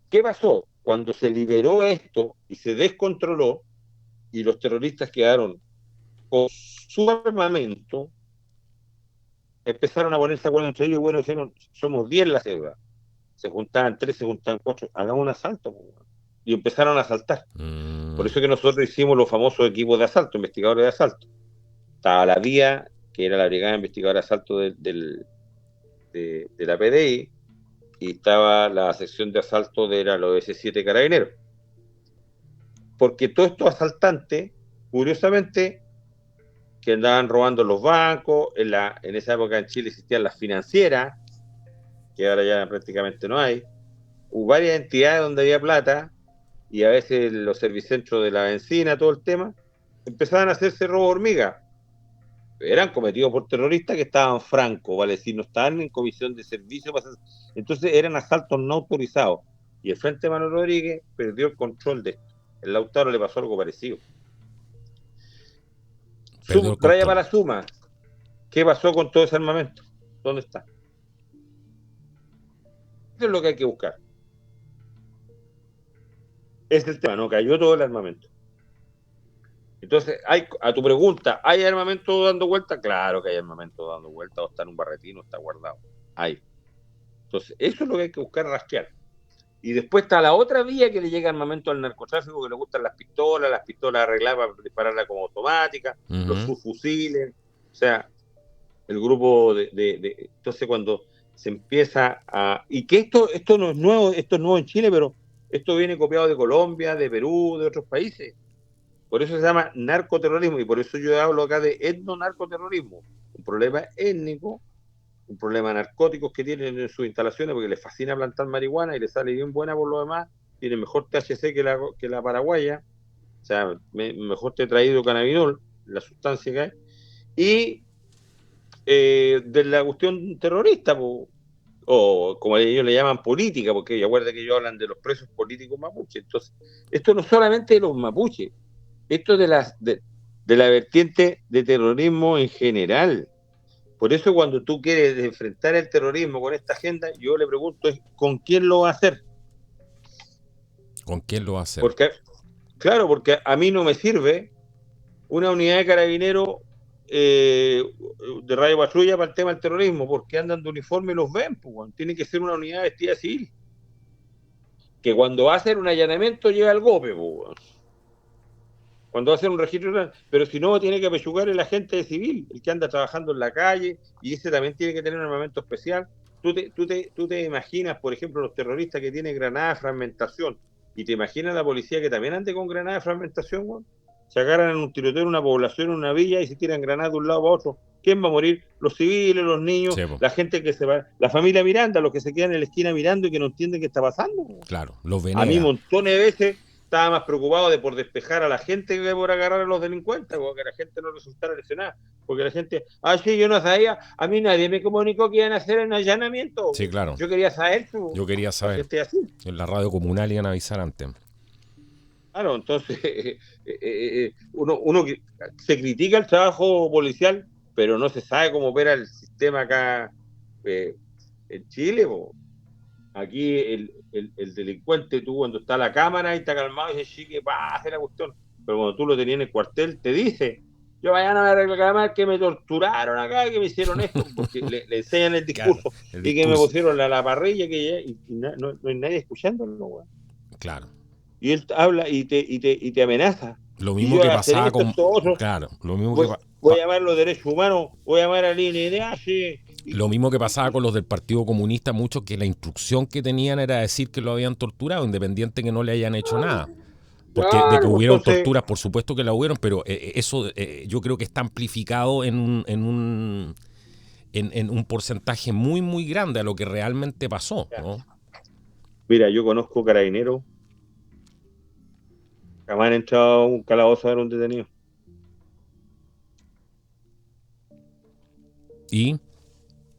¿Qué pasó? Cuando se liberó esto y se descontroló y los terroristas quedaron con su armamento, empezaron a ponerse de acuerdo entre ellos y bueno, dijeron, somos 10 en la ciudad. Se juntaban 3, se juntaban 4, hagamos un asalto. Y empezaron a asaltar. Por eso que nosotros hicimos los famosos equipos de asalto, investigadores de asalto. Estaba la DIA, que era la Brigada Investigadora de Asalto de la PDI, y estaba la sección de asalto de la OS7 Carabineros. Porque todos estos asaltantes, curiosamente, que andaban robando los bancos, en esa época en Chile existían las financieras, que ahora ya prácticamente no hay, hubo varias entidades donde había plata, y a veces los servicentros de la benzina, todo el tema, empezaban a hacerse robo hormiga. eran cometidos por terroristas que estaban francos, vale decir, no estaban en comisión de servicio, entonces eran asaltos no autorizados. Y el Frente de Manuel Rodríguez perdió el control de esto. El Lautaro le pasó algo parecido. Perdió el Raya control. para la suma. ¿Qué pasó con todo ese armamento? ¿Dónde está? Eso es lo que hay que buscar. Es el tema, no cayó todo el armamento. Entonces, a tu pregunta, ¿hay armamento dando vuelta? Claro que hay armamento dando vuelta, o está en un barretín, o está guardado. Hay. Entonces, eso es lo que hay que buscar rastrear. Y después está la otra vía que le llega armamento al narcotráfico, que le gustan las pistolas arregladas para dispararla como automática, los subfusiles, o sea, el grupo entonces cuando se empieza a... Y que esto no es nuevo, esto es nuevo en Chile, pero esto viene copiado de Colombia, de Perú, de otros países. Por eso se llama narcoterrorismo, y por eso yo hablo acá de etno-narcoterrorismo, un problema étnico, un problema de narcóticos que tienen en sus instalaciones, porque les fascina plantar marihuana y les sale bien buena por lo demás, tiene mejor THC que la paraguaya, o sea, mejor tetrahidrocannabinol, la sustancia que hay, y de la cuestión terrorista, o como ellos le llaman política, porque acuérdense que ellos hablan de los presos políticos mapuches. Entonces, esto no solamente de los mapuches, esto de la vertiente de terrorismo en general. Por eso cuando tú quieres enfrentar el terrorismo con esta agenda, yo le pregunto, ¿con quién lo va a hacer? ¿Con quién lo va a hacer? Porque a mí no me sirve una unidad de carabineros de radio patrulla para el tema del terrorismo, porque andan de uniforme y los ven, pues, tiene que ser una unidad vestida civil, que cuando va a hacer un allanamiento lleva el golpe, pues, cuando va a hacer un registro, pero si no, tiene que apechugar el agente civil, el que anda trabajando en la calle, y ese también tiene que tener un armamento especial. Tú te imaginas, por ejemplo, los terroristas que tienen granada de fragmentación, y te imaginas la policía que también ande con granada de fragmentación, güey. Se agarran en un tiroteo en una población, en una villa, y se tiran granadas de un lado a otro. ¿Quién va a morir? Los civiles, los niños, Sí, la gente que se va, la familia Miranda, los que se quedan en la esquina mirando y que no entienden qué está pasando. claro, los A mí Venegas. montones de veces estaba más preocupado de por despejar a la gente que por agarrar a los delincuentes, porque la gente no resultara lesionada. Porque la gente, sí, yo no sabía, a mí nadie me comunicó que iban a hacer un allanamiento. Sí, claro. Yo quería saber. Yo quería La saber. gente así. En la radio comunal iban a avisar antes. Claro, entonces uno se critica el trabajo policial, pero no se sabe cómo opera el sistema acá en Chile. Aquí el delincuente, tú cuando está la cámara y está calmado y dice, sí, que pase la cuestión. Pero cuando tú lo tenías en el cuartel, te dice, yo vayan a reclamar que me torturaron acá, que me hicieron esto, porque le enseñan el discurso, Claro, el y que me discurso. pusieron la parrilla, y no hay nadie escuchándolo, güey. Claro. Y él habla y te amenaza. Lo mismo que pasaba esto, con... esto, otro. Claro, lo mismo voy a llamar los derechos humanos, voy a llamar al INDH. Lo mismo que pasaba con los del Partido Comunista, muchos que la instrucción que tenían era decir que lo habían torturado, independiente que no le hayan hecho nada. Porque de que hubieron torturas, por supuesto que la hubieron, pero eso yo creo que está amplificado en un porcentaje muy, muy grande a lo que realmente pasó, ¿no? Mira, yo conozco carabineros, jamás han entrado a un calabozo a ver un detenido. ¿Y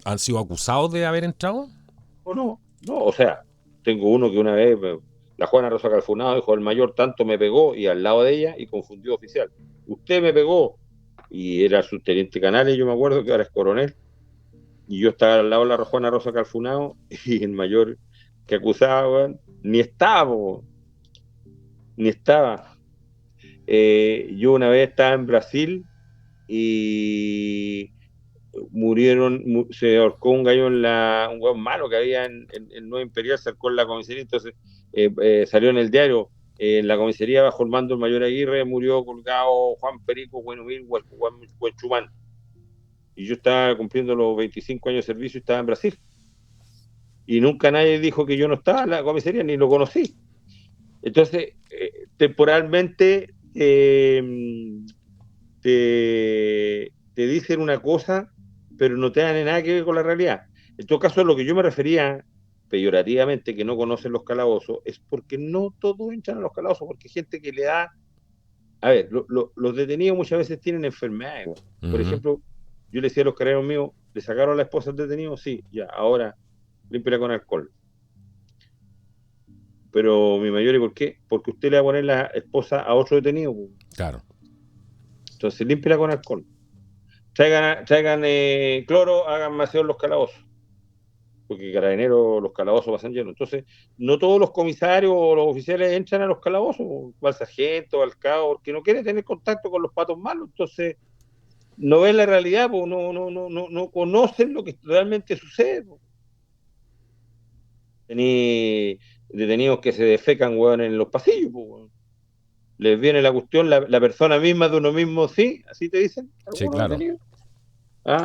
han sido acusados de haber entrado? No, o sea, tengo uno que una vez, la Juana Rosa Calfunado dijo, el mayor tanto me pegó, y al lado de ella, y confundió oficial. Usted me pegó, y era subteniente Canales, yo me acuerdo que ahora es coronel, y yo estaba al lado de la Juana Rosa Calfunado, y el mayor que acusaba, ni estaba. Yo una vez estaba en Brasil y se ahorcó un gallo un hueón malo que había en Nueva Imperial, se ahorcó en la comisaría, entonces salió en el diario, en la comisaría bajo el mando del mayor Aguirre murió colgado Juan Perico Buenomil Huechumán, y yo estaba cumpliendo los 25 años de servicio y estaba en Brasil, y nunca nadie dijo que yo no estaba en la comisaría, ni lo conocí. Entonces, temporalmente te dicen una cosa, pero no te dan nada que ver con la realidad. En todo caso, lo que yo me refería peyorativamente, que no conocen los calabozos, es porque no todos entran a los calabozos, porque hay gente que le da... A ver, los detenidos muchas veces tienen enfermedades. Por ejemplo, Yo le decía a los carabineros míos, ¿le sacaron a la esposa al detenido? Sí, ya, ahora límpiala con alcohol. Pero mi mayor, ¿y por qué? Porque usted le va a poner la esposa a otro detenido. Claro. Entonces, límpiala con alcohol. Traigan cloro, hagan maceo en los calabozos. Porque carabineros, los calabozos pasan llenos. Entonces, no todos los comisarios o los oficiales entran a los calabozos, o al sargento, o al cabo, porque no quieren tener contacto con los patos malos. Entonces, no ven la realidad, pues no conocen lo que realmente sucede. Pues. Tení detenidos que se defecan, weón, en los pasillos, pues, weón. Les viene la cuestión, la persona misma de uno mismo, sí, así te dicen Sí, algunos claro. detenidos.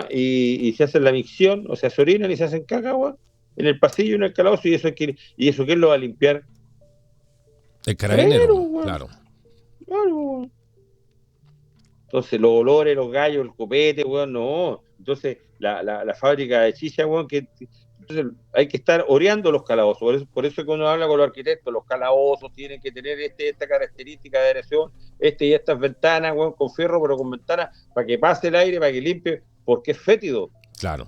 Y se hacen la micción, o sea, se orinan y se hacen caca, weón, en el pasillo, en el calabozo, y eso ¿quién lo va a limpiar? El carabinero, Carabinero, weón. claro. Claro, weón. Entonces, los olores, los gallos, el copete, weón, no. Entonces, la fábrica de chicha, weón, entonces hay que estar oreando los calabozos. Por eso que uno habla con los arquitectos, los calabozos tienen que tener esta característica de aireación, y estas ventanas, weón, con fierro, pero con ventanas, para que pase el aire, para que limpie, porque es fétido. Claro.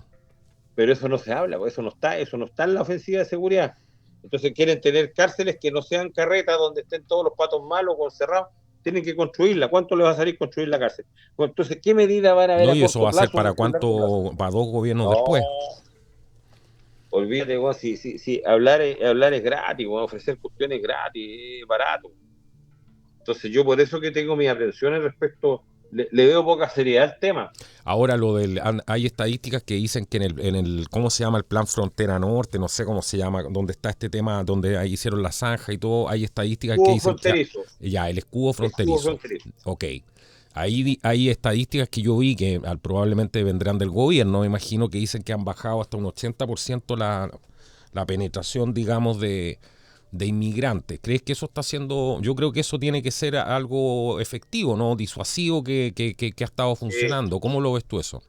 Pero eso no se habla, pues eso no está en la ofensiva de seguridad. Entonces quieren tener cárceles que no sean carretas donde estén todos los patos malos o encerrados. Tienen que construirla. ¿Cuánto les va a salir construir la cárcel? Bueno, entonces, ¿qué medida van a haber No, a y eso va corto a ser plazo o para a largo plazo? cuánto, para 2 gobiernos No, después. olvídate, bueno, si hablar es gratis, bueno, ofrecer cuestiones gratis, barato. Entonces yo por eso que tengo mis aprensiones respecto, le veo poca seriedad al tema. Ahora hay estadísticas que dicen que ¿cómo se llama? El Plan Frontera Norte, no sé cómo se llama, donde está este tema, donde ahí hicieron la zanja y todo, hay estadísticas que Escudo dicen que fronterizo, ya, el escudo escudo fronterizo. fronterizo. Ok. Ahí hay estadísticas que yo vi que probablemente vendrán del gobierno, me imagino, que dicen que han bajado hasta un 80% la penetración, digamos, de inmigrantes. ¿Crees que eso está siendo? Yo creo que eso tiene que ser algo efectivo, ¿no? Disuasivo que ha estado funcionando. ¿Cómo lo ves tú eso?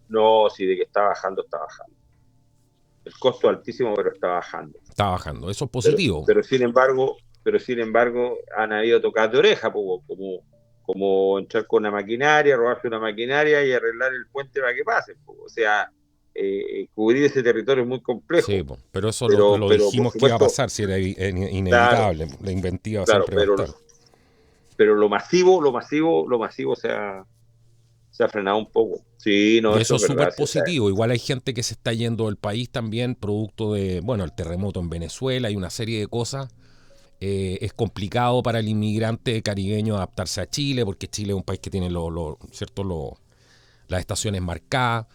No, si de que está bajando, está bajando. El costo es altísimo, pero está bajando. Está bajando. Eso es Pero, positivo. pero sin embargo, han habido tocadas de oreja, como entrar con una maquinaria, robarse una maquinaria y arreglar el puente para que pase. O sea, cubrir ese territorio es muy Sí, complejo. pero eso lo Pero por dijimos que iba a supuesto, pasar, si era claro, inevitable. La inventiva claro, siempre va a estar. pero lo masivo se ha frenado un poco. Sí, no, Y eso eso es es verdad. súper Sí, o sea, positivo. Igual hay gente que se está yendo del país también, producto de, bueno, el terremoto en Venezuela y una serie de cosas. Es complicado para el inmigrante caribeño adaptarse a Chile, porque Chile es un país que tiene las estaciones marcadas.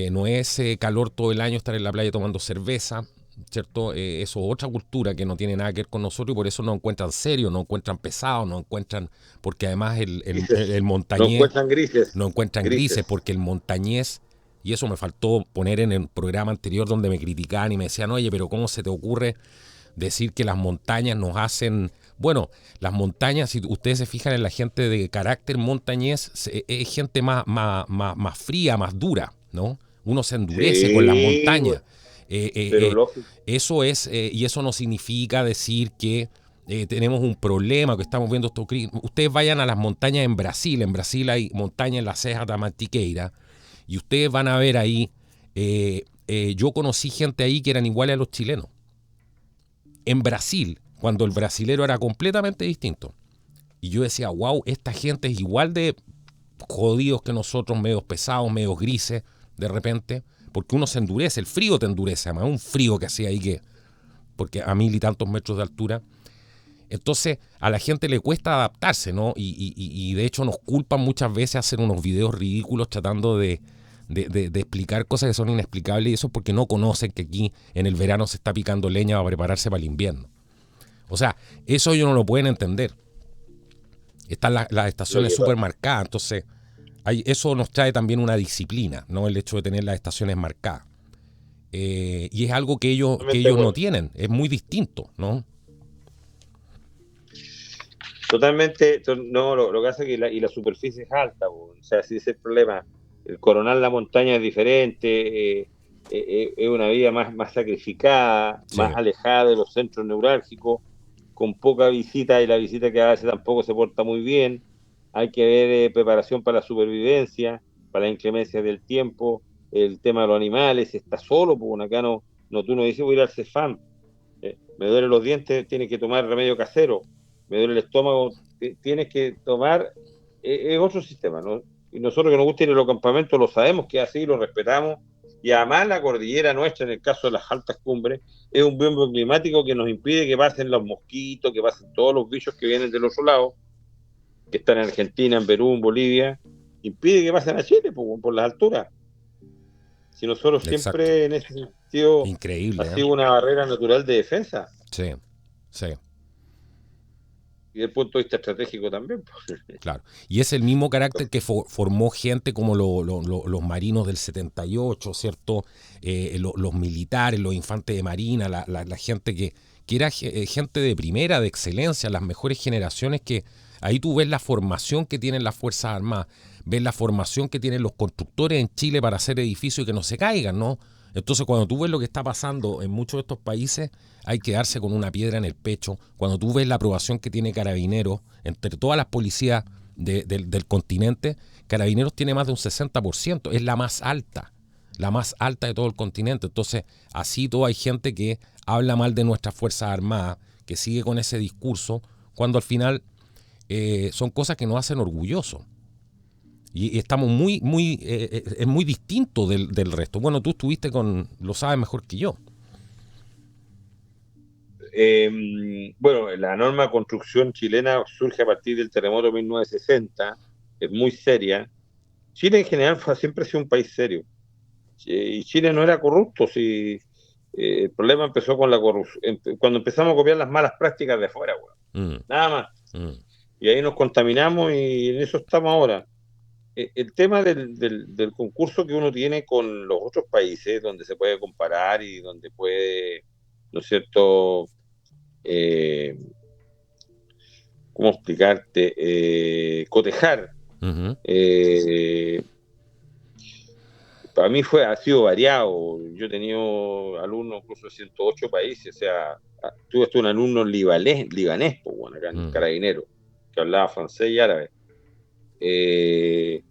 No es calor todo el año estar en la playa tomando cerveza, ¿cierto? Eso es otra cultura que no tiene nada que ver con nosotros y por eso no encuentran serio, no encuentran pesado, no encuentran, porque además el grises, no montañés encuentran grises, no encuentran grises, grises. porque el montañés, y eso me faltó poner en el programa anterior donde me criticaban y me decían, oye, pero ¿cómo se te ocurre decir que las montañas nos hacen? Bueno, las montañas, si ustedes se fijan en la gente de carácter montañés, es gente más fría, más dura, ¿no? Uno se endurece con las Sí, güey, montañas. Eh, eh, pero eh, lógico. Eso es, y eso no significa decir que tenemos un problema, que estamos viendo esto. Ustedes vayan a las montañas en Brasil hay montañas en la Ceja da Mantiqueira, y ustedes van a ver ahí, yo conocí gente ahí que eran iguales a los chilenos en Brasil, cuando el brasilero era completamente distinto. Y yo decía, wow, esta gente es igual de jodidos que nosotros, medios pesados, medios grises, de repente, porque uno se endurece, el frío te endurece, además, un frío que hacía ahí porque a 1000 y tantos metros de altura. Entonces, a la gente le cuesta adaptarse, ¿no? Y de hecho nos culpan muchas veces hacer unos videos ridículos tratando de explicar cosas que son inexplicables, y eso es porque no conocen que aquí en el verano se está picando leña para prepararse para el invierno. O sea, eso ellos no lo pueden entender. Están las Lo estaciones que súper marcadas, entonces eso nos trae también una disciplina, ¿no? El hecho de tener las estaciones marcadas. Y es algo que totalmente de ellos no acuerdo. tienen, es muy distinto, ¿no? Totalmente, no, lo que hace es que la superficie es alta, po. O sea, ese es el problema. El coronar la montaña es diferente, es una vida más sacrificada, más Sí, alejada de los centros neurálgicos, con poca visita, y la visita que hace tampoco se porta muy bien. Hay que ver preparación para la supervivencia. para las inclemencias del tiempo, el tema de los animales, está solo, porque acá tú no dices voy a ir al Cefam, me duelen los dientes, tienes que tomar remedio casero, me duele el estómago, tienes que tomar, es otro sistema, ¿no? Y nosotros que nos gusta ir a los campamentos lo sabemos que es así, lo respetamos, y además la cordillera nuestra, en el caso de las altas cumbres, es un bioma climático que nos impide que pasen los mosquitos, que pasen todos los bichos que vienen del otro lado, que están en Argentina, en Perú, en Bolivia, impide que pasen a Chile por las alturas. Si nosotros Exacto. siempre en ese sentido ha Increíble, ¿eh? sido una barrera natural de defensa. Sí, sí. Y desde el punto de vista estratégico también. Claro. Y es el mismo carácter que formó gente como los marinos del 78, ¿cierto? Los militares, los infantes de marina, la gente que era gente de primera, de excelencia, las mejores generaciones que ahí tú ves la formación que tienen las Fuerzas Armadas, ves la formación que tienen los constructores en Chile para hacer edificios y que no se caigan, ¿no? Entonces, cuando tú ves lo que está pasando en muchos de estos países, hay que darse con una piedra en el pecho. Cuando tú ves la aprobación que tiene Carabineros, entre todas las policías del continente, Carabineros tiene más de un 60%, es la más alta de todo el continente. Entonces, así todo hay gente que habla mal de nuestras Fuerzas Armadas, que sigue con ese discurso, cuando al final son cosas que nos hacen orgullosos. Y estamos es muy distinto del resto. Bueno, tú estuviste lo sabes mejor que yo. Bueno, la norma de construcción chilena surge a partir del terremoto de 1960, es muy seria. Chile en general siempre ha sido un país serio. Y Chile no era corrupto, si, el problema empezó con la corrupción, cuando empezamos a copiar las malas prácticas de afuera, nada más. Y ahí nos contaminamos y en eso estamos ahora. El tema del concurso que uno tiene con los otros países, donde se puede comparar y donde puede, ¿no es cierto? ¿Cómo explicarte? Cotejar. Uh-huh. Para mí ha sido variado. Yo he tenido alumnos incluso de 108 países. O sea, tuve un alumno libanés pues, bueno, acá en Carabinero, que hablaba francés y árabe. Que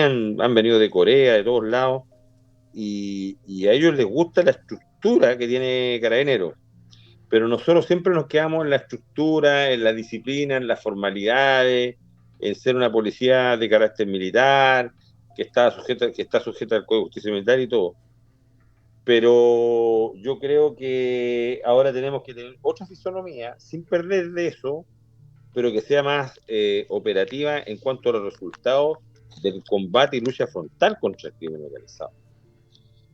han venido de Corea, de todos lados, y a ellos les gusta la estructura que tiene Carabineros. Pero nosotros siempre nos quedamos en la estructura, en la disciplina, en las formalidades, en ser una policía de carácter militar, que está sujeta al Código de Justicia Militar y todo. Pero yo creo que ahora tenemos que tener otra fisonomía, sin perder de eso, pero que sea más operativa en cuanto a los resultados del combate y lucha frontal contra el crimen organizado.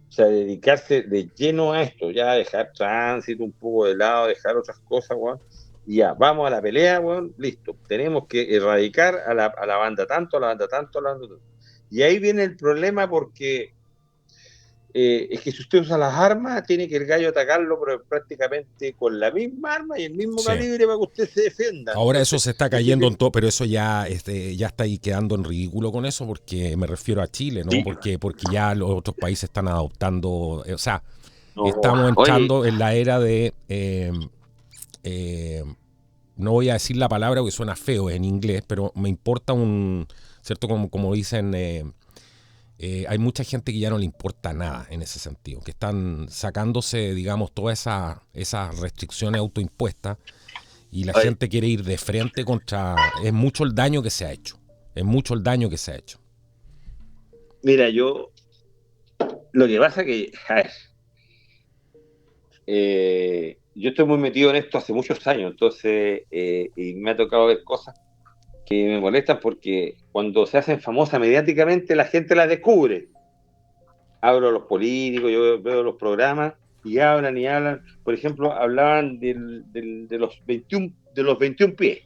O sea, dedicarse de lleno a esto, ya dejar tránsito un poco de lado, dejar otras cosas, weón, y ya, vamos a la pelea, weón, listo. Tenemos que erradicar a la banda tanto, a la banda tanto, a la banda tanto. Y ahí viene el problema porque es que si usted usa las armas, tiene que el gallo atacarlo pero prácticamente con la misma arma y el mismo calibre para que usted se defienda. Ahora Entonces, eso se está cayendo en todo, pero eso ya está ahí quedando en ridículo con eso, porque me refiero a Chile, ¿no? sí. Porque ya los otros países están adoptando, o sea, No, estamos oye, entrando en la era de, no voy a decir la palabra porque suena feo en inglés, pero me importa ¿cierto? Como dicen, hay mucha gente que ya no le importa nada en ese sentido, que están sacándose, digamos, todas esas restricciones autoimpuestas. Y la gente quiere ir de frente contra... Es mucho el daño que se ha hecho. Es mucho el daño que se ha hecho. mira, lo que pasa que, a ver, yo estoy muy metido en esto hace muchos años, entonces, y me ha tocado ver cosas que me molestan porque cuando se hacen famosas mediáticamente la gente las descubre. Hablo a los políticos, yo veo los programas y hablan y hablan. Por ejemplo, hablaban de los 21 pies.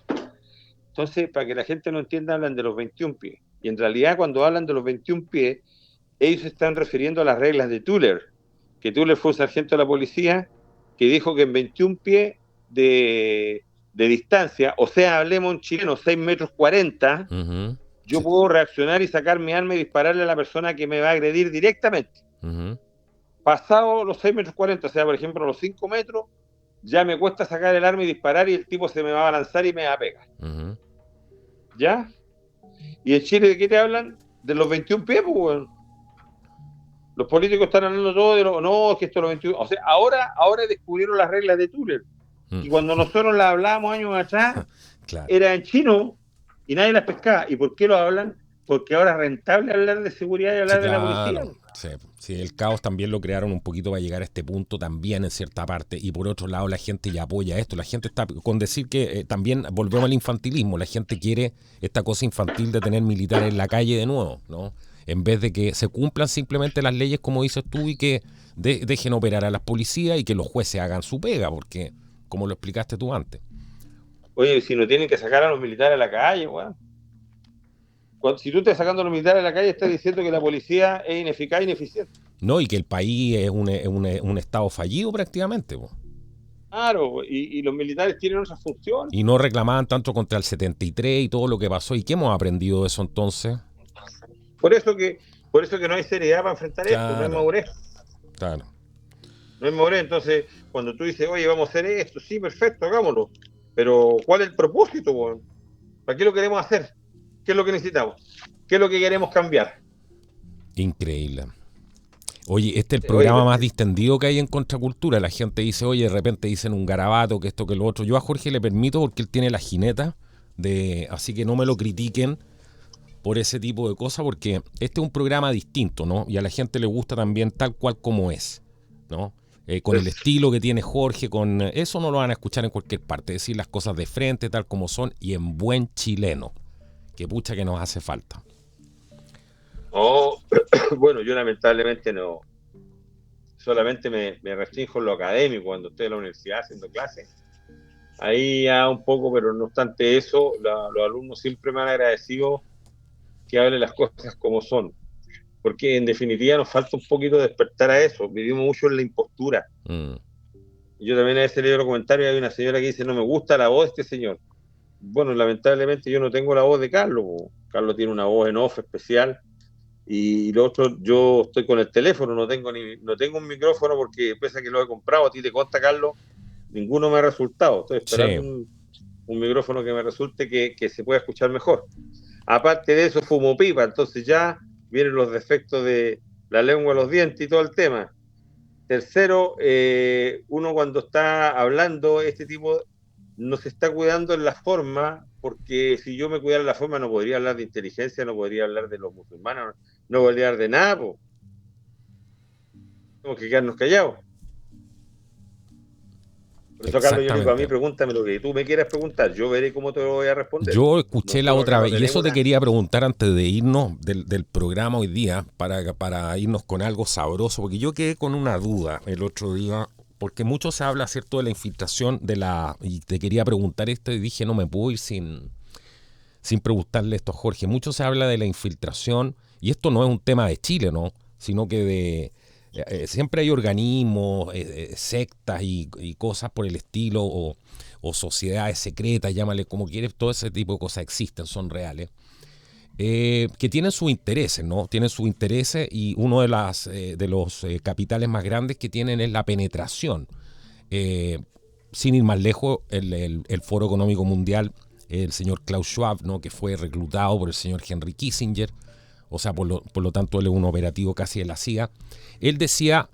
Entonces, para que la gente no entienda, hablan de los 21 pies. Y en realidad, cuando hablan de los 21 pies, ellos se están refiriendo a las reglas de Tuller, que Tuller fue un sargento de la policía que dijo que en 21 pies de distancia, o sea, hablemos en chileno, 6 metros 40, yo puedo reaccionar y sacar mi arma y dispararle a la persona que me va a agredir directamente. Pasado los 6 metros 40, o sea, por ejemplo, los 5 metros, ya me cuesta sacar el arma y disparar y el tipo se me va a lanzar y me va a pegar. ¿Ya? ¿Y en Chile de qué te hablan? de los 21 pies, pues, weón. Los políticos están hablando todo de no, es que esto es los 21. O sea, ahora descubrieron las reglas de Túnel. Y cuando nosotros las hablábamos años atrás, claro. era en chino y nadie las pescaba. ¿Y por qué lo hablan? Porque ahora es rentable hablar de seguridad y hablar de la policía. Sí, el caos también lo crearon un poquito para llegar a este punto también en cierta parte. Y por otro lado, la gente ya apoya esto. La gente está con decir que también volvemos al infantilismo. La gente quiere esta cosa infantil de tener militares en la calle de nuevo, ¿no? En vez de que se cumplan simplemente las leyes, como dices tú, y que dejen operar a las policías y que los jueces hagan su pega, porque, como lo explicaste tú antes. Oye, si no tienen que sacar a los militares a la calle, weón. Si tú estás sacando a los militares a la calle, estás diciendo que la policía es ineficaz e ineficiente. No, y que el país es un estado fallido prácticamente, po. Claro, y los militares tienen otras funciones. Y no reclamaban tanto contra el 73 y todo lo que pasó. ¿Y qué hemos aprendido de eso entonces? Por eso que no hay seriedad para enfrentar esto, no hay madurez. Claro. No hay madurez. Entonces, cuando tú dices, oye, vamos a hacer esto, sí, perfecto, hagámoslo. Pero, ¿cuál es el propósito, weón? ¿Para qué lo queremos hacer? ¿Qué es lo que necesitamos? ¿Qué es lo que queremos cambiar? Increíble. Oye, este es el programa más distendido que hay en Contracultura. La gente dice, oye, de repente dicen un garabato, que esto, que lo otro. Yo a Jorge le permito porque él tiene la jineta, así que no me lo critiquen por ese tipo de cosas, porque este es un programa distinto, ¿no? Y a la gente le gusta también tal cual como es, ¿no? Con el estilo que tiene Jorge, con eso no lo van a escuchar en cualquier parte. Decir las cosas de frente, tal como son, y en buen chileno. Que pucha que nos hace falta. Oh, bueno, yo lamentablemente no. Solamente me restringo en lo académico cuando estoy en la universidad haciendo clases. Ahí ya un poco, pero no obstante eso, los alumnos siempre me han agradecido que hable las cosas como son. Porque en definitiva nos falta un poquito despertar a eso. Vivimos mucho en la impostura. Yo también a veces leo los comentarios, hay una señora que dice, no me gusta la voz de este señor. Bueno, lamentablemente yo no tengo la voz de Carlos. Carlos tiene una voz en off especial. Y lo otro, yo estoy con el teléfono, no tengo un micrófono porque pese a que lo he comprado, a ti te consta, Carlos, ninguno me ha resultado. Estoy esperando un micrófono que me resulte que se pueda escuchar mejor. Aparte de eso, fumo pipa, entonces ya vienen los defectos de la lengua, los dientes y todo el tema. Tercero, uno cuando está hablando este tipo no se está cuidando en la forma, porque si yo me cuidara en la forma no podría hablar de inteligencia, no podría hablar de los musulmanes, no podría hablar de nada, po. Tenemos que quedarnos callados. Por eso, Carlos, yo digo, a mí pregúntame lo que tú me quieras preguntar, yo veré cómo te lo voy a responder. Yo escuché la otra vez, y eso te quería preguntar antes de irnos del programa hoy día, para irnos con algo sabroso, porque yo quedé con una duda el otro día, porque mucho se habla, ¿cierto?, de la infiltración y te quería preguntar esto y dije, no me puedo ir sin preguntarle esto a Jorge. Mucho se habla de la infiltración, y esto no es un tema de Chile, ¿no?, sino que siempre hay organismos, sectas y cosas por el estilo, o sociedades secretas, llámale como quieres, todo ese tipo de cosas existen, son reales, que tienen sus intereses, ¿no? Tienen sus intereses, y uno de los capitales más grandes que tienen es la penetración. Sin ir más lejos, el Foro Económico Mundial, el señor Klaus Schwab, ¿no?, que fue reclutado por el señor Henry Kissinger, o sea, por lo tanto él es un operativo casi de la CIA. Él decía,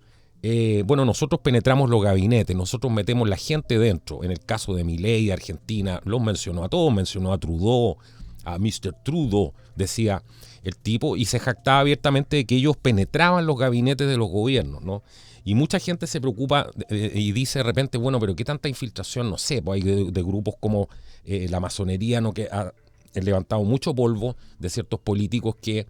bueno, nosotros penetramos los gabinetes, nosotros metemos la gente dentro. En el caso de Milei, de Argentina, los mencionó a todos, mencionó a Trudeau, a Mr. Trudeau, decía el tipo, y se jactaba abiertamente de que ellos penetraban los gabinetes de los gobiernos, ¿no? Y mucha gente se preocupa y dice de repente, bueno, pero ¿qué tanta infiltración? No sé, pues hay de grupos como la masonería, ¿no?, que ha levantado mucho polvo de ciertos políticos que...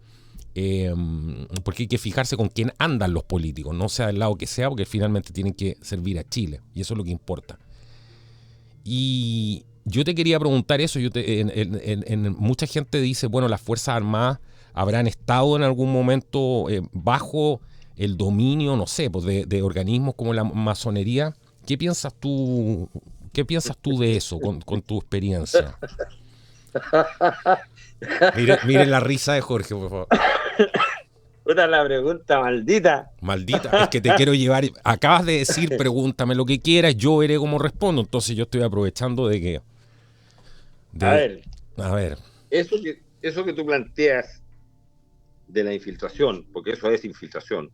porque hay que fijarse con quién andan los políticos, no sea del lado que sea, porque finalmente tienen que servir a Chile, y eso es lo que importa. Y yo te quería preguntar eso. Mucha gente dice, bueno, las Fuerzas Armadas habrán estado en algún momento bajo el dominio, no sé, pues de organismos como la masonería. ¿Qué piensas tú de eso con tu experiencia? Mire la risa de Jorge, por favor. Puta la pregunta, maldita. Maldita, es que te quiero llevar. Acabas de decir, pregúntame lo que quieras, yo veré cómo respondo. Entonces yo estoy aprovechando de que... A ver. A ver. Eso que tú planteas de la infiltración, porque eso es infiltración,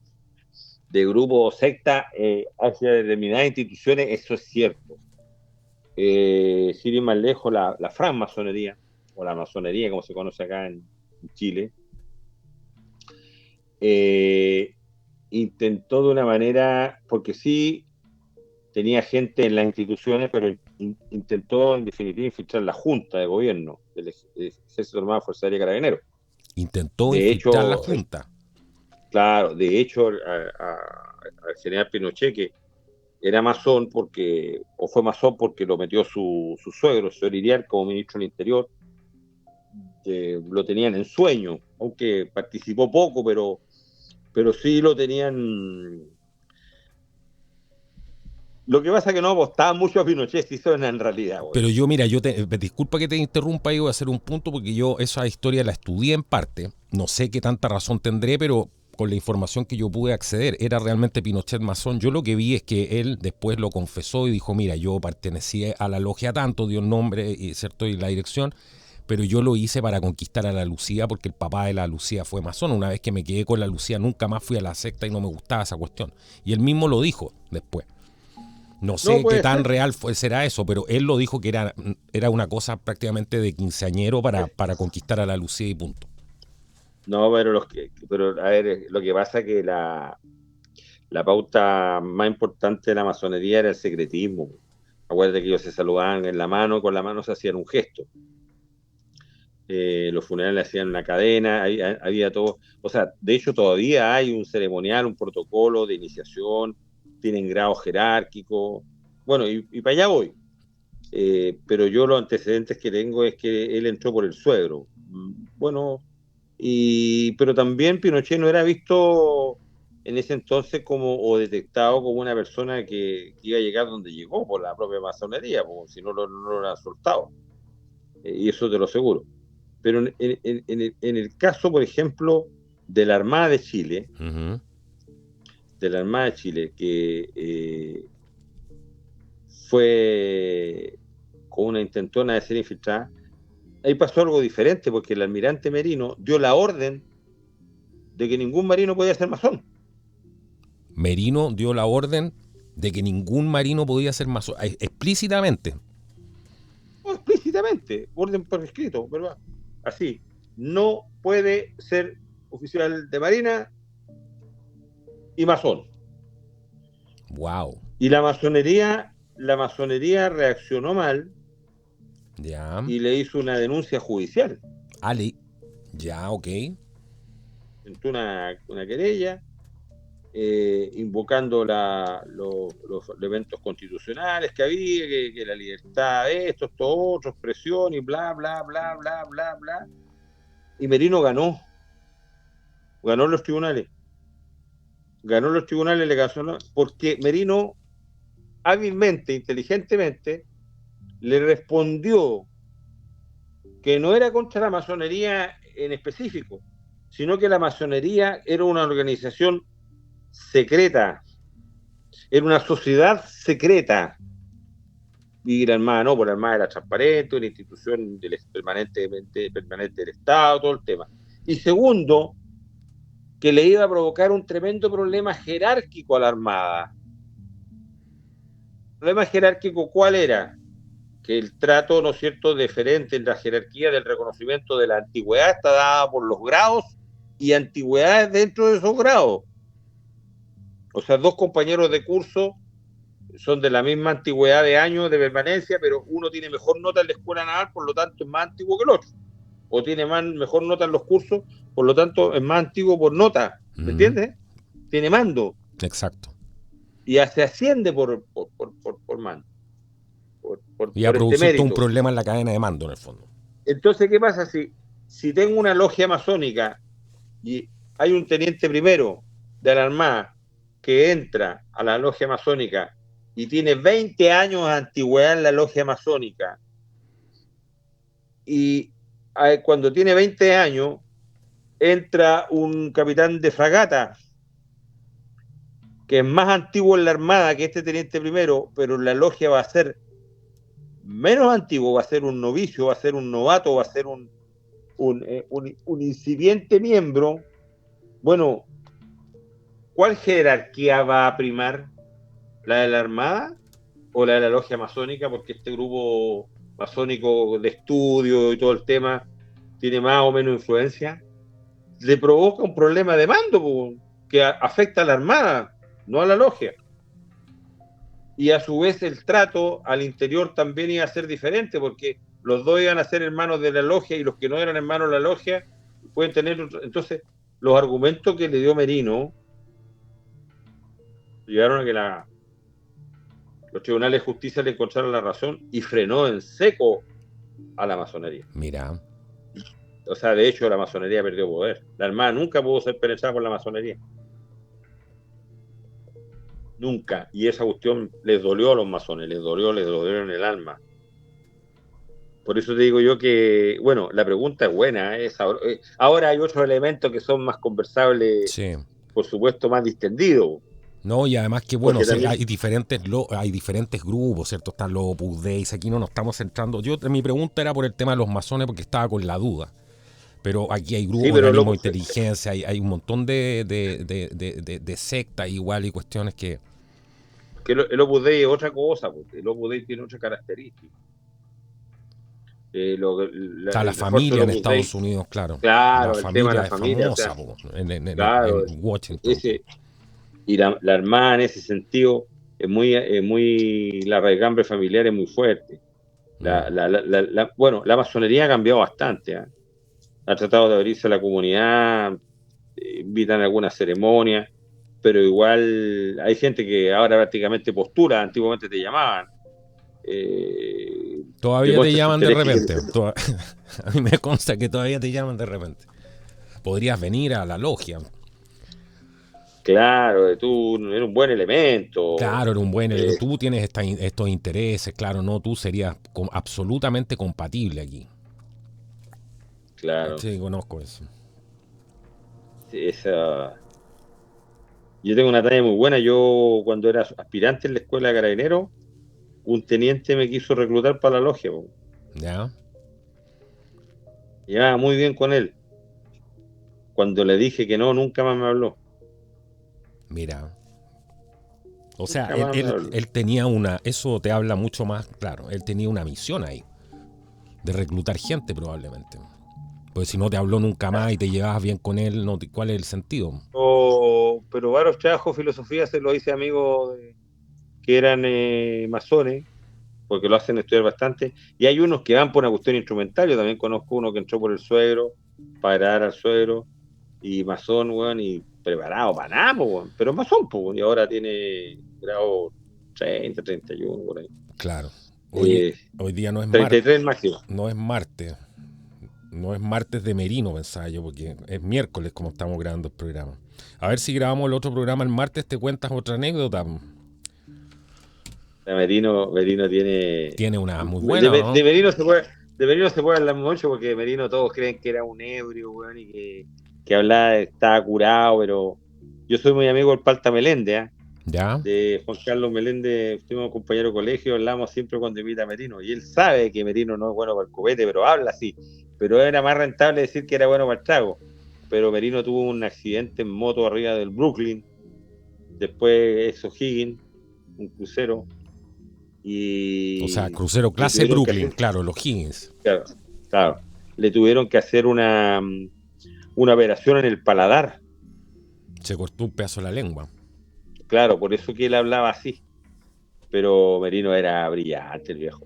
de grupos o secta hacia determinadas instituciones, eso es cierto. Sin ir más lejos, la francmasonería, o la masonería, como se conoce acá en Chile, intentó de una manera, porque sí tenía gente en las instituciones, pero intentó en definitiva infiltrar la Junta de Gobierno del Ejército Armado, Fuerza Aérea y Carabineros. Intentó De infiltrar la hecho, Junta. claro, de hecho, al general Pinochet, que era masón porque, o fue masón porque lo metió su suegro, señor Iriar, como ministro del Interior, que lo tenían en sueño, aunque participó poco, pero sí lo tenían. Lo que pasa es que no apostaban mucho a Pinochet, si eso es en realidad, güey. Pero yo, mira, disculpa que te interrumpa y voy a hacer un punto porque yo esa historia la estudié en parte. No sé qué tanta razón tendré, pero con la información que yo pude acceder, era realmente Pinochet masón. Yo lo que vi es que él después lo confesó y dijo, mira, yo pertenecía a la logia tanto, dio el nombre y, ¿cierto? Y la dirección, pero yo lo hice para conquistar a la Lucía porque el papá de la Lucía fue masón. Una vez que me quedé con la Lucía, nunca más fui a la secta y no me gustaba esa cuestión. Y él mismo lo dijo después. No No sé qué puede tan ser. real será eso, pero él lo dijo que era una cosa prácticamente de quinceañero para conquistar a la Lucía y punto. No, pero a ver, lo que pasa es que la pauta más importante de la masonería era el secretismo. Acuérdate que ellos se saludaban en la mano, con la mano se hacían un gesto. Los funerales hacían una cadena, había todo. O sea, de hecho todavía hay un ceremonial, un protocolo de iniciación, tienen grados jerárquicos. Bueno, y para allá voy. Pero yo los antecedentes que tengo es que él entró por el suegro. Bueno, pero también Pinochet no era visto en ese entonces como o detectado como una persona que iba a llegar donde llegó por la propia masonería, porque si no lo era soltado. Y eso te lo aseguro. Pero en el caso, por ejemplo, de la Armada de Chile, Uh-huh. que fue con una intentona de ser infiltrada, ahí pasó algo diferente, porque el almirante Merino dio la orden de que ningún marino podía ser masón. Merino dio la orden de que ningún marino podía ser masón, explícitamente. No, explícitamente, orden por escrito, ¿verdad? Así, no puede ser oficial de marina y masón. Wow. Y la masonería reaccionó mal Ya. y le hizo una denuncia judicial. Ali. Ya, ok. Entró una querella invocando los elementos constitucionales que había, que la libertad de esto otro, expresión y bla, bla, bla, bla, bla, bla. Y Merino ganó los tribunales. Ganó los tribunales, le ganó, porque Merino hábilmente, inteligentemente, le respondió que no era contra la masonería en específico, sino que la masonería era una organización secreta, era una sociedad secreta. Y la Armada no, porque la Armada era transparente, una institución permanente del Estado, todo el tema. Y segundo, que le iba a provocar un tremendo problema jerárquico a la Armada. ¿El problema jerárquico cuál era? Que el trato, ¿no es cierto?, deferente en la jerarquía del reconocimiento de la antigüedad está dada por los grados y antigüedades dentro de esos grados. O sea, dos compañeros de curso son de la misma antigüedad de años de permanencia, pero uno tiene mejor nota en la escuela naval, por lo tanto es más antiguo que el otro. O tiene mejor nota en los cursos, por lo tanto es más antiguo por nota. ¿Me Uh-huh. entiendes? Tiene mando. Exacto. Y se asciende por mando. Y a Por este producir todo un mérito. problema en la cadena de mando, en el fondo. Entonces, ¿qué pasa si tengo una logia masónica y hay un teniente primero de la Armada que entra a la logia masónica y tiene 20 años de antigüedad en la logia masónica y cuando tiene 20 años entra un capitán de fragata que es más antiguo en la Armada que este teniente primero, pero en la logia va a ser menos antiguo, va a ser un novicio, va a ser un novato, va a ser un incipiente miembro, Bueno, ¿cuál jerarquía va a primar? ¿La de la Armada o la de la logia masónica? Porque este grupo masónico de estudio y todo el tema tiene más o menos influencia. Le provoca un problema de mando que afecta a la Armada, no a la logia. Y a su vez el trato al interior también iba a ser diferente, porque los dos iban a ser hermanos de la logia y los que no eran hermanos de la logia pueden tener... Entonces, los argumentos que le dio Merino llegaron a que los tribunales de justicia le encontraron la razón y frenó en seco a la masonería. Mira. O sea, de hecho, la masonería perdió poder. La Armada nunca pudo ser penetrada por la masonería. Nunca. Y esa cuestión les dolió a los masones, les dolió en el alma. Por eso te digo yo que, bueno, la pregunta es buena. Ahora hay otros elementos que son más conversables, Sí. por supuesto, más distendidos. No, y además que bueno, también... hay diferentes grupos, ¿cierto? Están los Opus Dei, aquí no nos estamos centrando. Mi pregunta era por el tema de los masones porque estaba con la duda. Pero aquí hay grupos, organismos de inteligencia, hay un montón de sectas igual y cuestiones que... Que el Opus Dei es otra cosa, porque el Opus Dei tiene otra característica. Está la familia en Estados Unidos, claro. Claro, la el tema de la es familia, famosa, o sea, en Washington. Y la Armada en ese sentido es muy la raigambre familiar es muy fuerte. Bueno, la masonería ha cambiado bastante. Ha tratado de abrirse a la comunidad, invitan a algunas ceremonias, pero igual hay gente que ahora prácticamente postula, antiguamente te llamaban. Todavía te llaman de repente. A mí me consta que todavía te llaman de repente. Podrías venir a la logia. Claro, tú eres un buen elemento. Claro, eres un buen elemento. Tú tienes estos intereses, claro, no, tú serías absolutamente compatible aquí. Claro. Sí, conozco eso. Yo tengo una talla muy buena. Yo, cuando era aspirante en la escuela de carabineros, un teniente me quiso reclutar para la logia. ¿Ya? Llevaba muy bien con él. Cuando le dije que no, nunca más me habló. Mira. O sea, él tenía eso te habla mucho más, claro, él tenía una misión ahí, de reclutar gente probablemente. Pues si no te habló nunca más y te llevabas bien con él, ¿cuál es el sentido? Pero varios trabajos de filosofía se lo hice amigos que eran masones, porque lo hacen estudiar bastante, y hay unos que van por una cuestión instrumental. Yo también conozco uno que entró por el suegro, para dar al suegro, y masón, weón, y preparado para nada, weón, pero masón, y ahora tiene grado 30, 31, por ahí. Claro. Hoy día no es 33 máximo. No es martes. No es martes de Merino, pensaba yo, porque es miércoles como estamos grabando el programa. A ver si grabamos el otro programa el martes, te cuentas otra anécdota. Merino tiene una muy buena, ¿no? De Merino se puede hablar mucho, porque Merino todos creen que era un ebrio, weón, y que hablaba, estaba curado, pero yo soy muy amigo del Palta Meléndez, ¿Ya? de Juan Carlos Meléndez, fuimos compañeros de colegio, hablamos siempre cuando invita a Merino, y él sabe que Merino no es bueno para el copete, pero habla así. Pero era más rentable decir que era bueno para el trago. Pero Merino tuvo un accidente en moto arriba del Brooklyn, después eso Higgins, un crucero. O sea, crucero clase Brooklyn, claro, los Higgins. Claro. Le tuvieron que hacer una operación en el paladar. Se cortó un pedazo de la lengua. Claro, por eso que él hablaba así. Pero Merino era brillante, el viejo.